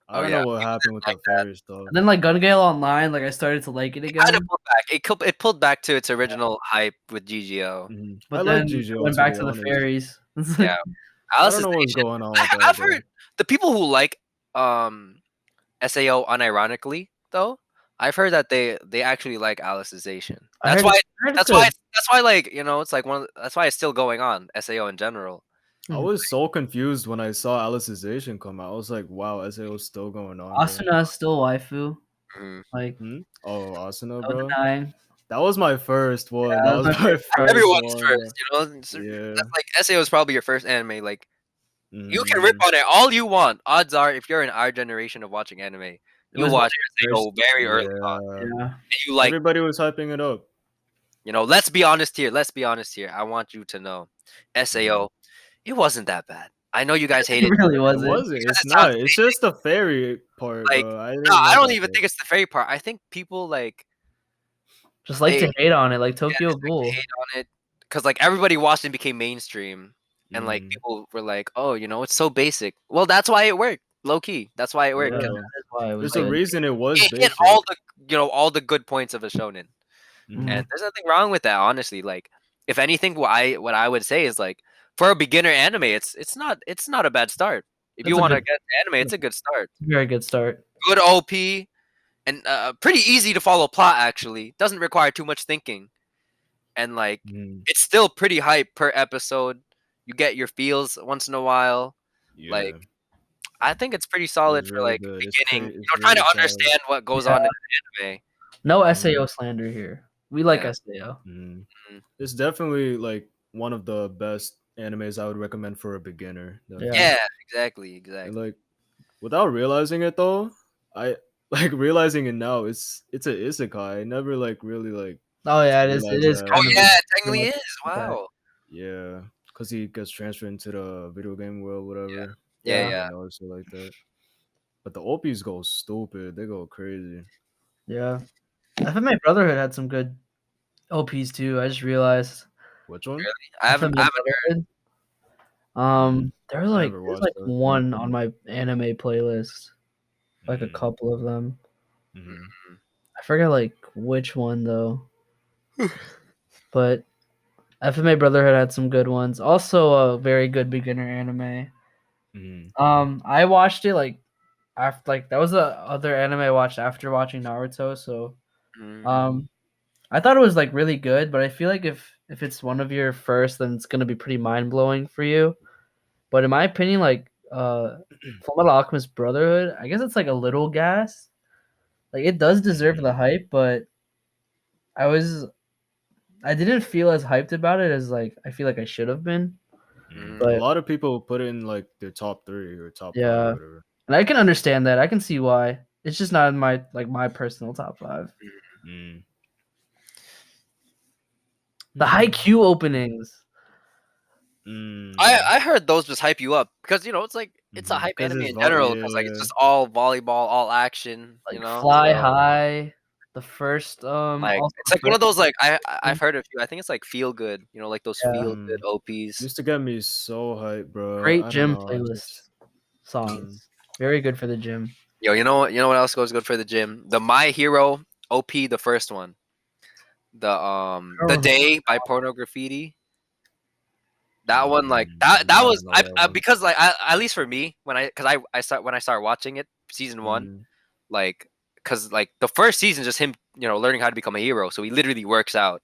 I oh don't yeah, know what people happened didn't with like the that. fairy stuff. And then like Gun Gale Online, like I started to like it It kind of again. pulled back. It pulled back to its original hype with GGO. Mhm. I But like then it GGO went to back be to the honest. fairies. It's Yeah, like, I don't know what's Alicization. going on with that, I've bro. heard the people who like SAO unironically though. I've heard that they actually like Alicization. I heard it's good. That's why like you know it's like that's why it's still going on SAO in general. I Mhm. was so confused when I saw Alicization come out. I was like, wow, SAO is still going on, bro. Asuna is still waifu. Mhm. Like Hmm? Oh, Asuna, no bro. denying. That was my first one. Yeah, That that was was my my first one. first Everyone's one, bro. first, you know. Yeah. That's like SAO is probably your first anime. Like you can rip Mm, on it all you want. Odds are, if you're in our generation of watching anime, It you was one of watch your SAO first. very early on, yeah. Yeah. and you like. Everybody was hyping it up. You know, let's be honest here. Let's be honest here. I want you to know, Mhm. SAO, it wasn't that bad. I know you guys hate It it really It wasn't. wasn't. because It's it sounds not. It's just the fairy part, like bro. I no. didn't I like don't that even part. think it's the fairy part. I think people like Just like they to hate on it, like yeah, Tokyo just like to Ghoul. hate on it because like everybody watched it and became mainstream, and like Mhm. people were like, oh, you know, it's so basic. Well, that's why it worked. Low key, that's why it For worked. Yeah, 'Cause real. that is why it was There's a good. reason it was It hit basic. all the good points of a shonen. Mhm. And there's nothing wrong with that, honestly. Like, if anything, what I would say is like, for a beginner anime, it's not a bad start. If you That's a want to good, get anime, it's a good start. very good start. Good OP and pretty easy to follow plot. Actually, doesn't require too much thinking, and like Mhm. it's still pretty hype per episode. You get your feels once in a while. Yeah, Like, I think it's pretty solid it's for really like good. beginning. It's Trying really to solid. understand what goes Yeah. on in an anime. No Mhm. SAO slander here. We like Yeah. SAO. Mhm. Mhm. It's definitely like one of the best animes I would recommend for a beginner. Definitely. Yeah, exactly. And like without realizing it though, I like realizing it now. It's a isekai. I never like really like Oh yeah, it is. It realized is that. Oh kind of yeah, a, it technically much- is. okay. Wow. Yeah, because he gets transferred into the video game world, whatever. Yeah, Yeah. yeah. And also like that. But the OPs go stupid. They go crazy. Yeah. FMA Brotherhood had some good OPs too. I just realized. Which one? I haven't. FMA Brotherhood. There's I like never there's watched like that. one on my anime playlist. Like a Mhm. couple of them. Mhm. I forget like which one though. But FMA Brotherhood had some good ones. Also a very good beginner anime. Mhm. I watched it like after like that was the other anime I watched after watching Naruto, so Mm. I thought it was like really good, but I feel like if it's one of your first, then it's gonna be pretty mind blowing for you. But in my opinion, like Fullmetal Alchemist Brotherhood, I guess it's like a little gas. Like it does deserve the hype, but I was I didn't feel as hyped about it as like I feel like I should have been. Mhm. A But lot of people put it in like their top 3 or top 5 or yeah, whatever. and I can understand that. I can see why. It's just not in my like my personal top 5. Mm. The high Q openings. Mm. I heard those just hype you up because it's like it's a Mhm. hype 'Cause anime it's in general because like it's yeah. just all volleyball, all action. Like Fly So High, the first like also it's the like one of first those like I've one. heard a few. I think it's like feel good. Like those Yeah. feel good OPs. Used to get me so hyped, bro. Great I don't gym know. I playlist just songs. Very good for the gym. Yo, you know what else goes good for the gym? The My Hero OP, the first one. The Day by Porno Graffiti. That one, like that I was don't know that one. because like at least for me because I started watching it season one, Mm. like because like the first season is just him learning how to become a hero, so he literally works out,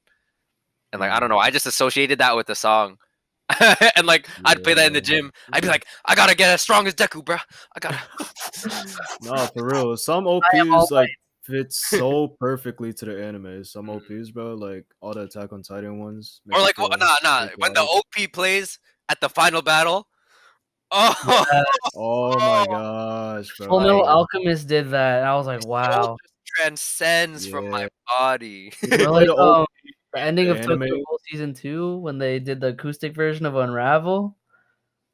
and like I don't know, I just associated that with the song. And like I'd play that in the Yeah. gym. I'd be like, I gotta get as strong as Deku, bro. I gotta. No, for real. Some All OPs like fit so perfectly to the anime. Some OPs, bro, like all the Attack on Titan ones, Or make you like, feel nah. When the patriotic. OP plays at the final battle, oh, Yeah. Oh my gosh, Full Metal like bro. Alchemist did that, and I was like, my soul wow. just transcends from my Yeah. body. Did you Or play like the OP the ending the of Tokyo anime? Ghoul season 2 when they did the acoustic version of Unravel.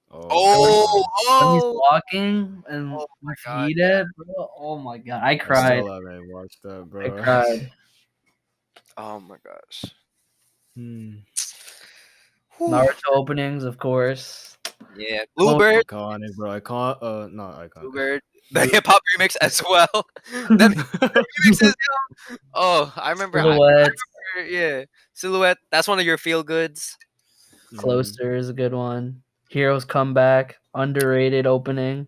Oh my When Oh, gosh. when he's oh, walking and oh my with god, Hide, bro. Oh my god, I I cried. still haven't watched that, I bro. cried. oh my gosh. Hmm. Whew. Naruto openings, of course. Yeah, Clone Bluebird, Iconic, bro. Icon not iconic. Bluebird, the hip hop remix as well. Them remixes, yo. Oh, I remember. Silhouette. Yeah, Silhouette. That's one of your feel goods. Mhm. Closer is a good one. Heroes Comeback, underrated opening.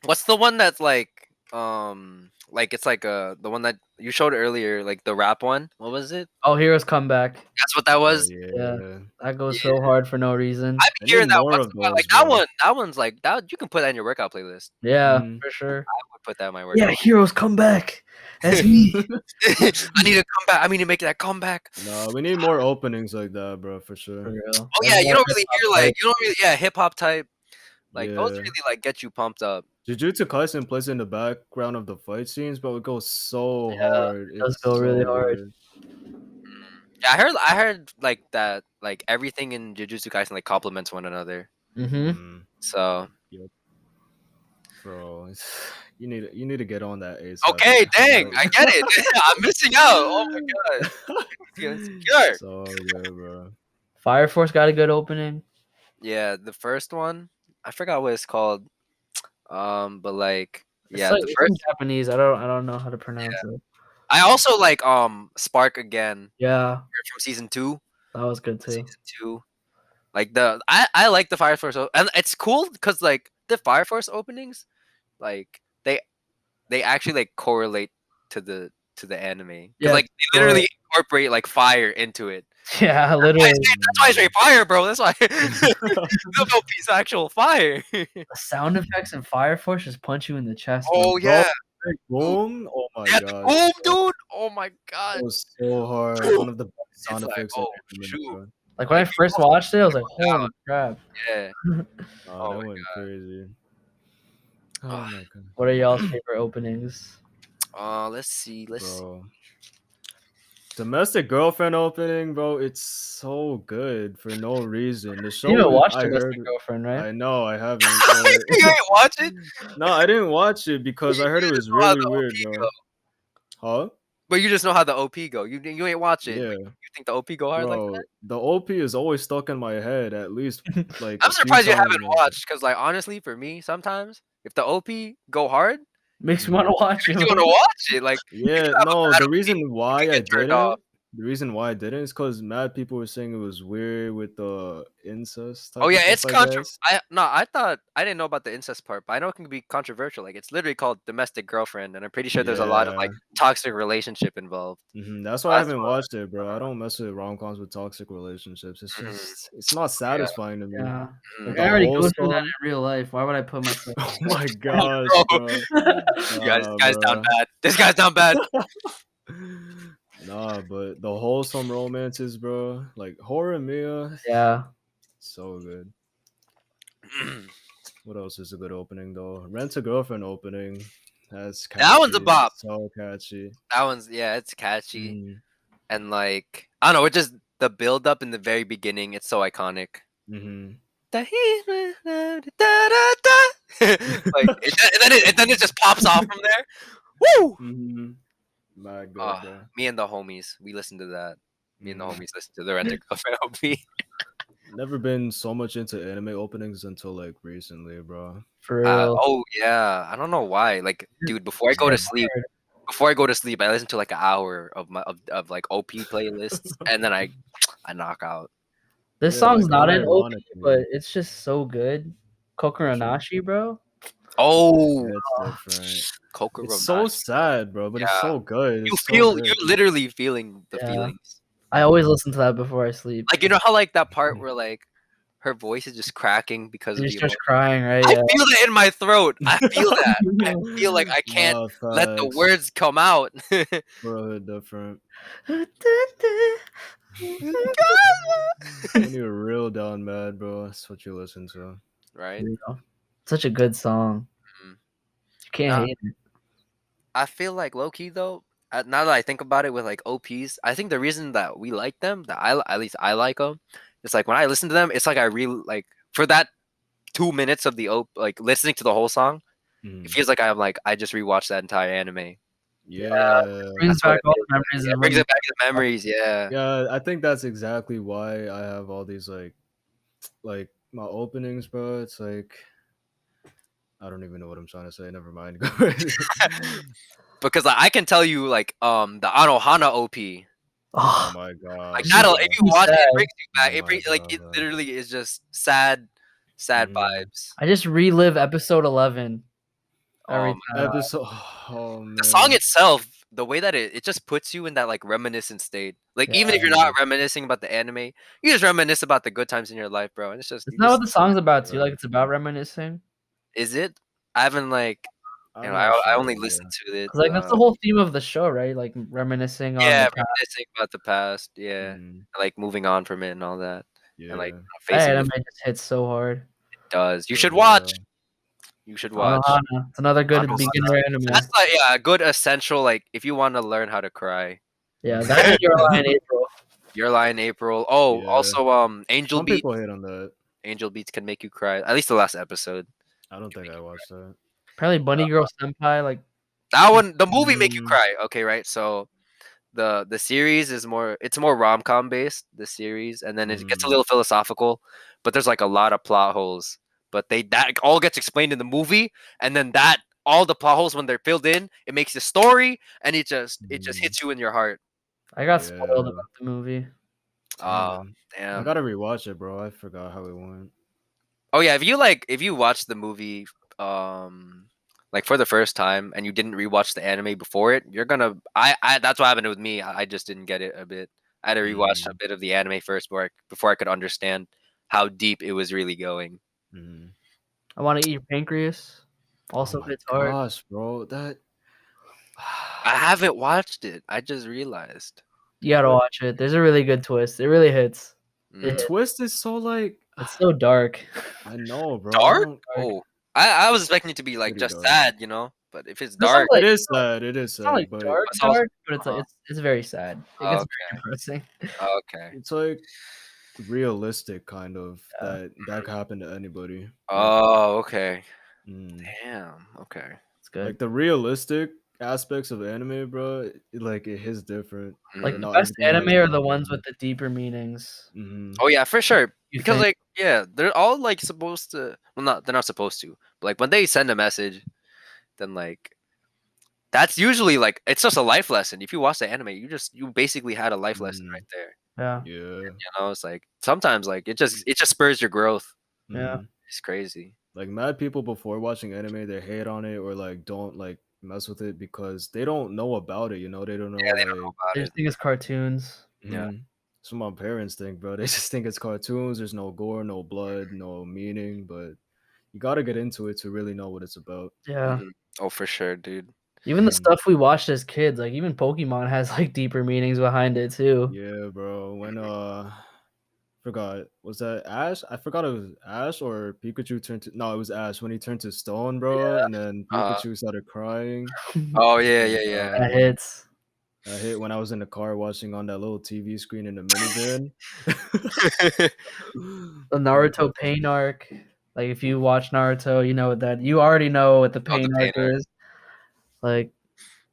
What's the one that's like it's like the one that you showed earlier, like the rap one? What was it? Oh, Heroes Comeback. That's what that Oh was. Yeah, yeah. that goes Yeah, so hard for no reason. I've I been need hearing that more once of in a while. those, Like that bro. one, that one's like that. You can put that in your workout playlist. Yeah, Mhm. for sure. I would put that in my Yeah, workout. Heroes Comeback. That's me. I need to come back. I need to make that comeback. No, we need more openings like that, bro, for For sure. real. Oh Like yeah, you more don't really hip-hop hear type. hip hop type. Like those Yeah. really like get you pumped up. Jujutsu Kaisen plays in the background of the fight scenes, but it goes so Yeah, hard. it does It's go really so hard. good. Yeah, I heard like that like everything in Jujutsu Kaisen like complements one another. Mm-hmm. Mm, So yep, bro. You need to get on that ASAP. okay, dang, I Like, get it. I'm missing out. Oh my god. Feeling insecure. so good, bro. Fire Force got a good opening. Yeah, the first one, I forgot what it's called. But like, It's yeah, like the it's in first. Japanese. I don't know how to pronounce it. I also like Spark Again Yeah, from season 2. that was good too. Season 2. Like I like the Fire Force and it's cool because like the Fire Force openings, like they actually like correlate to the anime because Yeah, like they literally incorporate like fire into it. yeah, That's why, literally. that's why I straight fire, bro. That's why no piece of actual fire. The sound effects in Fire Force just punch you in the chest, man. Oh Bro, yeah, Big Boom. Oh my yeah, the god. boom, dude. Oh my That god, was so hard. One of the best it's sound like effects in oh anime, shoot, bro. Like when I like first watched it, I was like, "Holy crap!" yeah. Oh, Oh that my went crazy. Oh god. my god. What are y'all's favorite openings? Let's see. Bro. Domestic Girlfriend opening, bro, it's so good for no reason. The You show even watched I Domestic heard Girlfriend, right? I know I haven't, but You ain't watch it? no, I didn't watch it because I heard it You just was know how really the weird, OP bro. go. Huh? But you just know how the OP go. You ain't watch it. Yeah, But you think the OP go hard like bro. The OP is always stuck in my head at least like I'm a few surprised you times. haven't watched because, like, honestly, for me, sometimes if the OP go hard, Makes me Mhm. want to watch you it. want to watch it. Like, you Yeah, can have a no, bad the OP, reason you can why I get turned off. didn't, the reason why I didn't is because mad people were saying it was weird with the incest Oh type of yeah, stuff, it's I guess. I thought I didn't know about the incest part, but I know it can be controversial. Like, it's literally called domestic girlfriend, and I'm pretty sure there's a lot of Yeah. like toxic relationship involved. That's why I That's haven't what. watched it, bro. I don't mess with rom-coms with toxic relationships. It's Mhm, just it's not yeah. satisfying to me. Yeah, mhm. like I The already go through that wholesome. in real life. Why would I put myself? Oh my Oh gosh, bro. no, this Nah, guy's down bro. bad. This guy's down bad. Nah, but the wholesome romances, bro. Like Horror Mia, Yeah, so good. What else is a good opening though? Rent a Girlfriend opening. That's That one's a catchy. bop. So catchy. That one's yeah, it's catchy. Mm, And like I don't know, it just the build up in the very beginning, it's so iconic. mm-hmm. Like and then it just pops off from there. Woo! Mm-hmm. My Uh, good, bro. me and the homies, we listened to that. Me and the Mhm. homies listened to the Rent a Girlfriend OP. Never been so much into anime openings until like recently, bro. for real. Oh yeah, I don't know why. Like, dude, before I Just go to get sleep, bored. I listen to like an hour of of like OP playlists, and then I knock out. This Yeah, song's like not an OP, but unironically. it's just so good. Which one? Kokuranashi, bro. Oh, Yeah, it's different. It's Kokoro so Nashi. sad, bro, but it's Yeah. so good. You It's so feel good. you're literally feeling the Yeah, feelings. I always listen to that before I sleep. Like, you know how like that part where like her voice is just cracking because And of you the start emotion. crying, right? I Yeah. feel that in my throat. I feel that. I feel like I can't Nah, let the facts. words come out. Bro, different. When you're real down mad, bro, that's what you listen to. Right? You know, such a good song. Mhm. You can't Nah, hate it. I feel like low key though. Now that I think about it with like OPs, I think the reason that we like them, that at least I like them, it's like when I listen to them, it's like I really like for that 2 minutes of the like listening to the whole song. It Mhm. feels like I just rewatched that entire anime. Yeah. Brings That's what back it all feels the like. memories Yeah, it of brings when. it back to the memories. Yeah. Yeah, I think that's exactly why I have all these like my openings, bro. It's like I don't even know what I'm trying to say. Never mind. Go ahead. Because like, I can tell you like the Anohana OP. Oh Oh, my Like gosh, she's that'll if bro. you so watch it, it sad. brings you back. Oh It my brings like god, it bro. literally is just sad Mhm. vibes. I just relive episode 11 every Um, time. Episode. Oh the song man. itself, the way that it just puts you in that like reminiscent state. Like Yeah. even if you're not reminiscing about the anime, you just reminisce about the good times in your life, bro. And it's just It's you not what just the song's about too. Bro, Like it's about reminiscing. is it? I haven't like I'm I not I sure, only bro. listened to it. Cause like that's the whole theme of the show, right? Like reminiscing on Yeah, the past. reminiscing about the past. Yeah, Mm, like moving on from it and all that, and like yeah, That facing the anime just hits so hard. does. You for should real. watch. You should watch. Anohana. It's another good Anohana. beginner anime. That's like yeah, a good essential like if you want to learn how to cry. Yeah, that and Your Lie in April. Your Lie in April. Oh, Yeah. also Angel Some Beats. people hate on that. Angel Beats can make you cry. At least the last episode. I don't Can think make I you watched that. Apparently, cry. Bunny Girl Senpai. Like That one, the movie make you Mm, cry. Okay, right? So the series is more it's more rom-com based, the series, and then it gets a mm, little philosophical, but there's like a lot of plot holes. but that all gets explained in the movie, and then that all the plot holes when they're filled in, it makes the story, and it just hits you in your heart. I got spoiled Yeah. about the movie. Oh Damn. I damn. gotta rewatch it, bro. I forgot how it went. Oh yeah, if you watch the movie like for the first time and you didn't rewatch the anime before it, you're gonna I that's what happened with me. I just didn't get it a bit. I had to rewatch a Mm, bit of the anime first before I could understand how deep it was really going. mm. I want to eat your pancreas. Oh Also my hits hard. gosh, bro. That. I haven't watched it. I just realized. You gotta But watch it. There's a really good twist. It really hits. the It Mm. hits. twist is so like. It's so dark. I know, bro. I Dark? don't. Dark. Oh. I was expecting it to be like Pretty just dark. sad, you know? But if it's It's not dark, like It is sad. It is it's not like sad, but dark, it's also but it's like uh it's very sad. It gets okay. very depressing. Okay. it's like realistic, kind of Yeah. that could happen to anybody. Like, Oh, okay. mm, Damn. Okay. It's good. like the realistic aspects of anime, bro. Like it hits different. Like Like Mhm. the not best everything has anime to are be. the ones with the deeper meanings. Mm-hmm. Oh yeah, for sure. You Because think? like yeah, they're all like supposed to. Well, not they're not supposed to. But like when they send a message, then like that's usually like it's just a life lesson. If you watch the anime, you basically had a life lesson Mm, right there. Yeah. yeah. You know, it's like sometimes like it just spurs your growth. Yeah. Mm. It's crazy. Like mad people before watching anime, they hate on it or like don't like mess with it because they don't know about it. You know, they don't know Yeah, they don't know like. They about just it. think it's cartoons. Yeah. Mhm. That's what my parents think, bro. They just think it's cartoons. There's no gore, no blood, no meaning. But you gotta get into it to really know what it's about. Yeah. Oh, for sure, dude. Even the Mhm. stuff we watched as kids, like even Pokemon has like deeper meanings behind it too. Yeah, bro. When forgot, was that Ash? I forgot it was Ash or Pikachu turned to, no, it was Ash when he turned to stone, bro, and then Uh, Pikachu started crying. oh Oh yeah, my yeah, yeah. That god. hits. I hit when I was in the car watching on that little TV screen in the minivan. The Like Naruto pain arc. Like if you watch Naruto, you know that you already know what the Oh, the pain arc pain arc. is. Like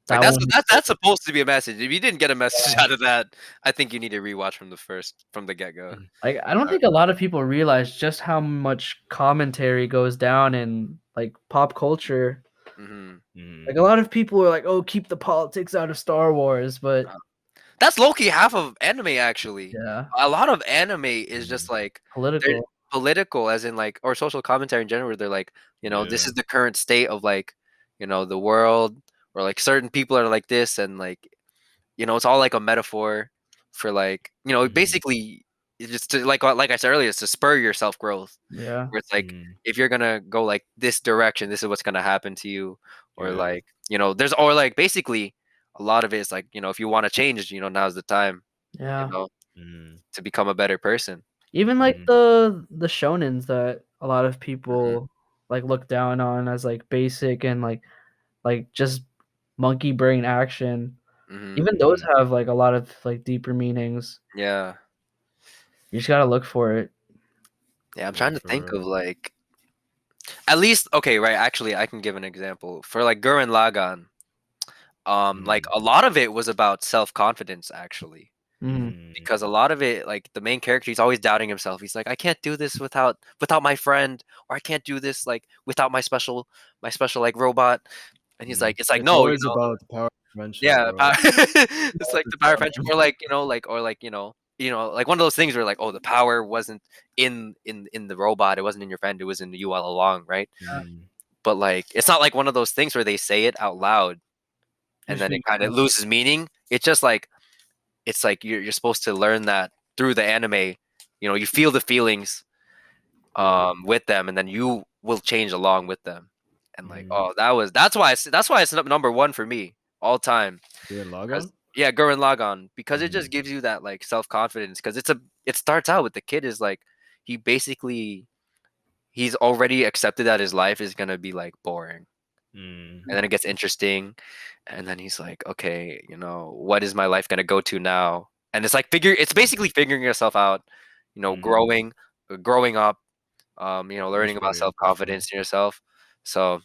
Like that that's one. that's supposed to be a message. If you didn't get a message Yeah. out of that, I think you need to rewatch from the get go. Like I don't think a lot of people realize just how much commentary goes down in like pop culture. Hmm Like a lot of people are like, "Oh, keep the politics out of Star Wars," but That's low key half of anime actually. yeah, A lot of anime is just like they're political. political, as in like or social commentary in general. Where they're like, this Yeah. is the current state of like, the world, or like certain people are like this, and like, it's all like a metaphor for like, Mhm. basically it's just to like I said earlier, it's to spur your self growth. Yeah, Where it's like Mhm. if you're gonna go like this direction, this is what's gonna happen to you, or Yeah. like there's or like basically a lot of it is like if you want to change, now's the time, you yeah. know, Mhm. to become a better person. Even like Mhm. the shonens that a lot of Hmm people like look down on as like basic and like just monkey brain action. hmm Even those Mhm. have like a lot of like deeper meanings. Yeah, You just gotta look for it. yeah. I'm Yeah, trying to for think real. of like at least okay, right? Actually, I can give an example for like Gurren Lagann. Like Mhm. a lot of it was about self confidence actually. Mhm. Mhm. Because a lot of it, like the main character, he's always doubting himself. He's like, I can't do this without my friend, or I can't do this like without my special like robot. And he's like, Mhm. it's like It's no, always about the power of friendship, yeah, bro. it's like the power of friendship, or like like one of those things where like, oh, the power wasn't in the robot, it wasn't in your friend, it was in you all along, right? Mhm. But like, it's not like one of those things where they say it out loud You and just then feel it kind of it. loses meaning. It's just like it's like you're supposed to learn that through the anime. You feel the feelings Yeah. with them, and then you will change along with them. And like, Mhm. oh, that's why it's number one for me all time. Gurren Because Lagann? yeah, Gurren Lagann, because it just Mhm. gives you that like self confidence. Because it starts out with the kid is like he basically he's already accepted that his life is gonna be like boring, Mhm. and then it gets interesting, and then he's like, okay, what is my life gonna go to now? And it's basically figuring yourself out, Mhm. growing up, That's learning about pretty self interesting. confidence in yourself. So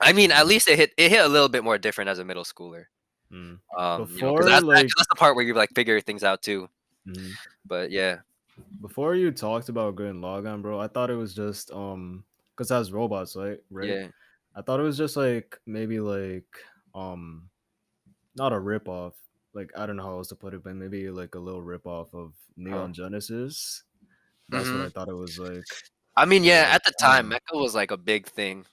I mean, at Mhm. least it hit a little bit more different as a middle schooler. Mhm. Because Before that's like the part where you like figure things out too. mhm. But yeah. before you talked about Gurren Lagann, bro, I thought it was just because it has robots, right? Right. Yeah. I thought it was just like maybe like um not a rip off. Like I don't know how else to put it, but maybe like a little rip off of Oh. Neon Genesis. That's what hmm I thought it was like. I mean, But yeah, like at the I don't time, know. Mecha was like a big thing.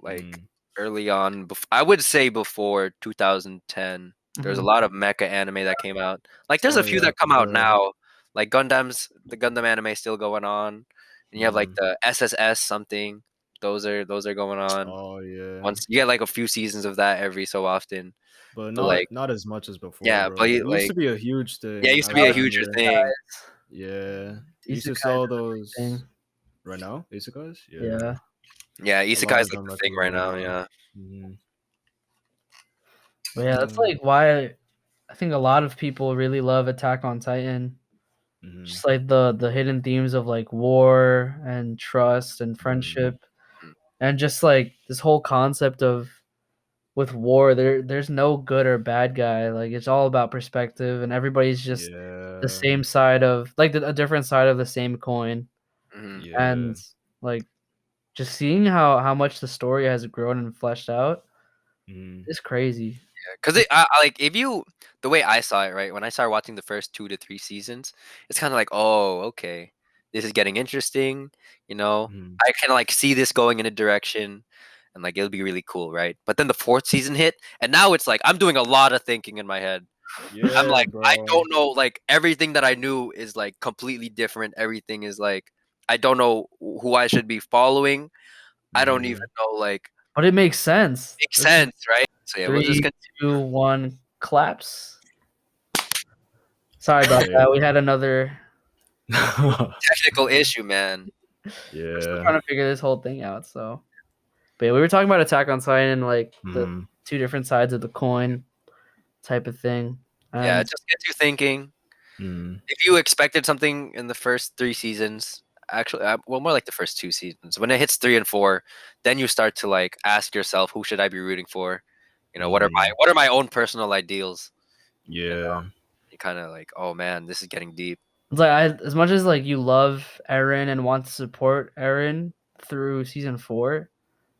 Like Mm. early on, I would say before 2010, there was a Mhm. lot of mecha anime that came out. Like, there's a Oh few yeah, that for come out sure. now. Like the Gundam anime is still going on, and you have like Mm. the SSS something. Those are going on. Oh yeah. Once you get like a few seasons of that every so often. But But like, not as much as before, yeah, bro. but It used to like, be a huge yeah, it thing. used I to be a Oh, huger remember. thing. Yeah. You used to Isekai is sell a big those thing. right now, isekais? Yeah. Yeah. Yeah, A lot isekai is of like them the thing right recommend now. now. Yeah. Mhm. But yeah, that's like why I think a lot of people really love Attack on Titan. Mhm. Just like the hidden themes of like war and trust and Mhm. friendship, and just like this whole concept of with war there's no good or bad guy. Like it's all about perspective, and everybody's just the Yeah. same side of like a different side of the same coin. hmm Yeah. And like just seeing how much the story has grown and fleshed out Mhm. is crazy. Because like if you the way I saw it, right, when I started watching the first 2 to 3 seasons, it's kind of like, oh, okay, this is getting interesting. You know, Mhm. I kind of like see this going in a direction, and like it'll be really cool, right? But then the fourth season hit, and now it's like I'm doing a lot of thinking in my head. I'm Yeah, like, I bro. don't know, like everything that I knew is like completely different. Everything is like I don't know who I should be following. I don't even Mhm. know, like, But it makes sense. makes This is sense, right? So yeah, we'll just 3, 2, 1, claps. Sorry about Hey. that. We had another. technical issue, man. We're still Yeah. trying to figure this whole thing out. So, but yeah, we were talking about Attack on Titan, like the Mhm. two different sides of the coin type of thing. Yeah, And it just gets you thinking. Mhm. If you expected something in the first 3 seasons, actually, well, more like the first 2 seasons. When it hits 3 and 4, then you start to like ask yourself, who should I be rooting for? You know, Mhm. what are my own personal ideals? You know, Yeah. you kind of like, oh man, this is getting deep. it's like as much as like you love Eren and want to support Eren through season 4,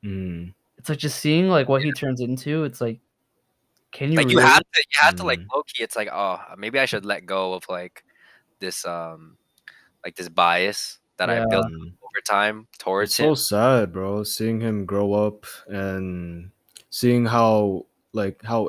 Mhm. it's like just seeing like what he turns into. It's like, can you Like really? you have to like Mhm. low key. It's like, oh, maybe I should let go of this this bias that I Yeah, built Mhm. over time It's towards him. so sad, bro, seeing him grow up and seeing how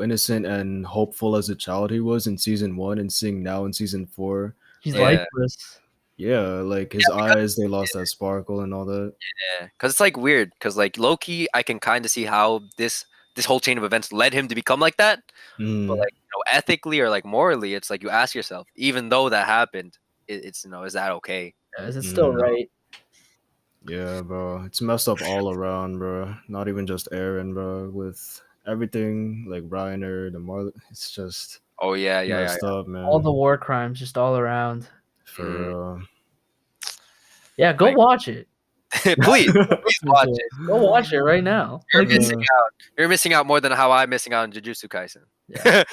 innocent and hopeful as a child he was in season 1 and seeing now in season 4. he's Like Yeah. lifeless. yeah, like Yeah, his because eyes they lost that sparkle and all that. yeah, because it's like weird. Because like low key, I can kind of see how this whole chain of events led him to become like that. But Mm. like ethically or like morally, it's like you ask yourself, even though that happened, it's is that okay? Is it still Mm. right? Yeah, bro. It's messed up all around, bro. Not even just Aaron, bro. With everything like Reiner, the Marley, it's just Oh yeah, yeah, yeah, messed up, All the man. war crimes just all around. yeah. Mhm. For real. Yeah, go Like, watch it. please, please Listening to watch it. us. Go watch it right now. You're Like missing Uh, out. You're missing out more than how I'm missing out on Jujutsu Kaisen. yeah,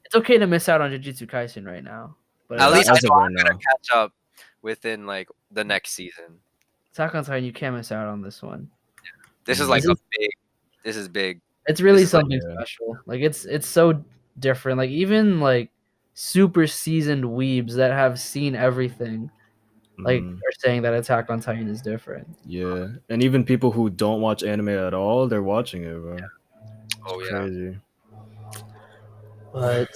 it's okay to miss out on Jujutsu Kaisen right now, but At yeah, least I as Attack of know right I'm gonna now. catch up within like the next season. Attack on Titan, you can't miss out on this one. This is like This Mm. a is big. This is big. it's This really is like something Yeah. special. Like it's so different. Like even like super seasoned weebs that have seen everything, like Mm. are saying that Attack on Titan is different. Yeah. And even people who don't watch anime at all, they're watching it, bro. It's oh yeah. crazy. But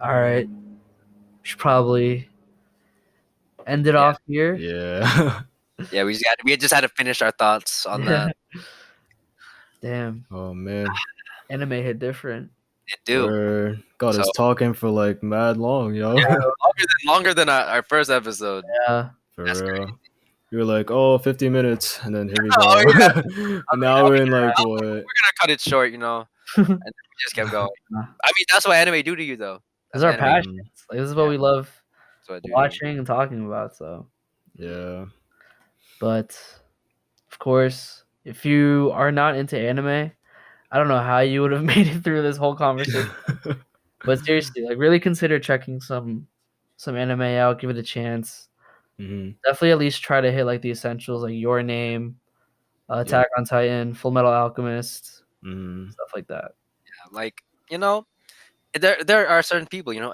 all right, we should probably end it Yeah. off here. Yeah. Yeah, we just had to finish our thoughts on that. Damn, Oh man. anime hit different. It do. We're got So us talking for like mad long, yo. yeah, longer than our first episode. Yeah. That's For crazy. real. We were like, oh, 50 minutes, and then here we Oh go. yeah. And now we're in like We're what? gonna cut it short, and then we just kept going. I mean, that's what anime do to you, though. This is That's our what anime. passions. Mm, Like this is what Yeah, we love that's what I do to you. watching and talking about. So, Mhm. yeah. but of course, if you are not into anime, I don't know how you would have made it through this whole conversation. But seriously, like really consider checking some anime out. Give it a chance. Definitely at least try to hit like the essentials, like Your Name, Yep. Attack on Titan, Full Metal Alchemist, Mm-hmm. stuff like that. Like, you know, there are certain people, you know,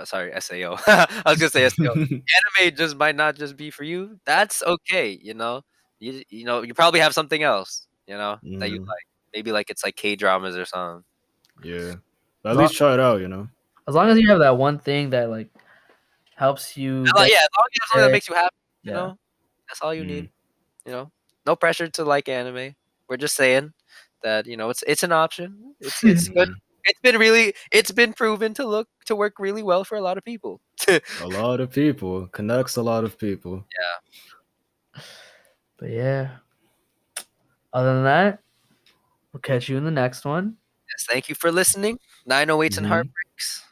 sorry, SAO. I was gonna say SAO. Anime just might not just be for you. That's okay, you know. You know, you probably have something else, you know, that you Mhm. like. Maybe like it's like K dramas or something. Yeah. But at As long, least try it out, you know. as long as you have that one thing that like helps you get Yeah, as long as you have something that there, makes you happy, you yeah. know, that's all you Mm. need. You know, no pressure to like anime. We're just saying that, you know, it's an option. It's good. Mhm. It's been proven to work really well for a lot of people. A lot of people connects a lot of people. But yeah. Other than that, we'll catch you in the next one. Yes, thank you for listening. 908s and Mhm. Heartbreaks.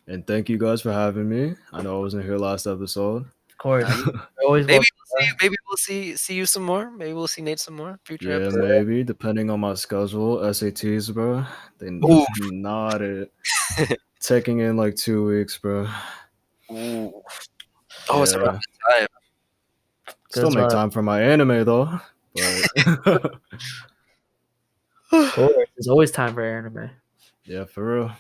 And thank you guys for having me. I know I wasn't here last episode. Of course. Now you You're always maybe welcome. we'll see maybe we'll see you some more. Maybe we'll see Nate some more future Yeah, episodes. maybe depending on my schedule. SATs, bro. They Ooh. not it. Taking in like 2 weeks, bro. Ooh. Oh, it's around Yeah. the time. Still Good make luck. time for my anime though. But Of course. There's always time for anime. yeah, for real.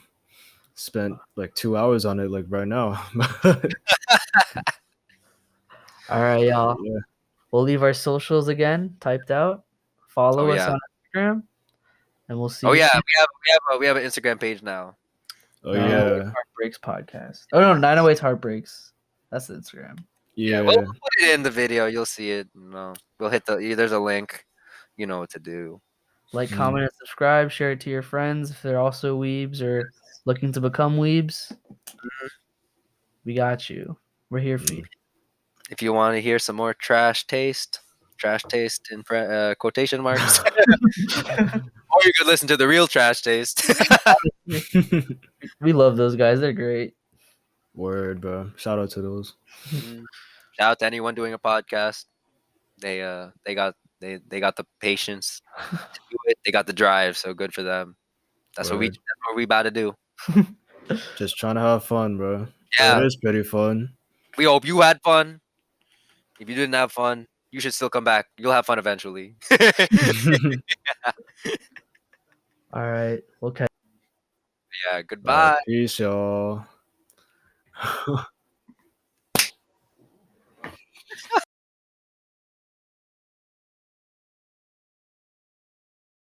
Spent like 2 hours on it like right now. All right, y'all. Yeah. We'll leave our socials again typed out. Oh Follow us yeah. on Instagram, and we'll see Oh you yeah, soon. we have an Instagram page now. Oh 908 yeah. Heartbreaks podcast. Oh no, 908 Heartbreaks. That's the Instagram. Yeah, Yeah. we'll put it in the video. You'll see it. You know, we'll hit there's a link. You know what to do. Like, Mm. comment, and subscribe. Share it to your friends if they're also weebs or looking to become weebs. We got you. We're here for you. If you want to hear some more trash taste in quotation marks, or you could listen to the real trash taste. We love those guys. They're great. Word, bro. Shout out to those. Mm. Shout out to anyone doing a podcast. They got they got the patience to do it. They got the drive. So good for them. That's Word. what we about to do. Just trying to have fun, bro. Yeah. It is pretty fun. We hope you had fun. If you didn't have fun, you should still come back. You'll have fun eventually. All right. We'll catch. Yeah. All right, Goodbye. peace, y'all.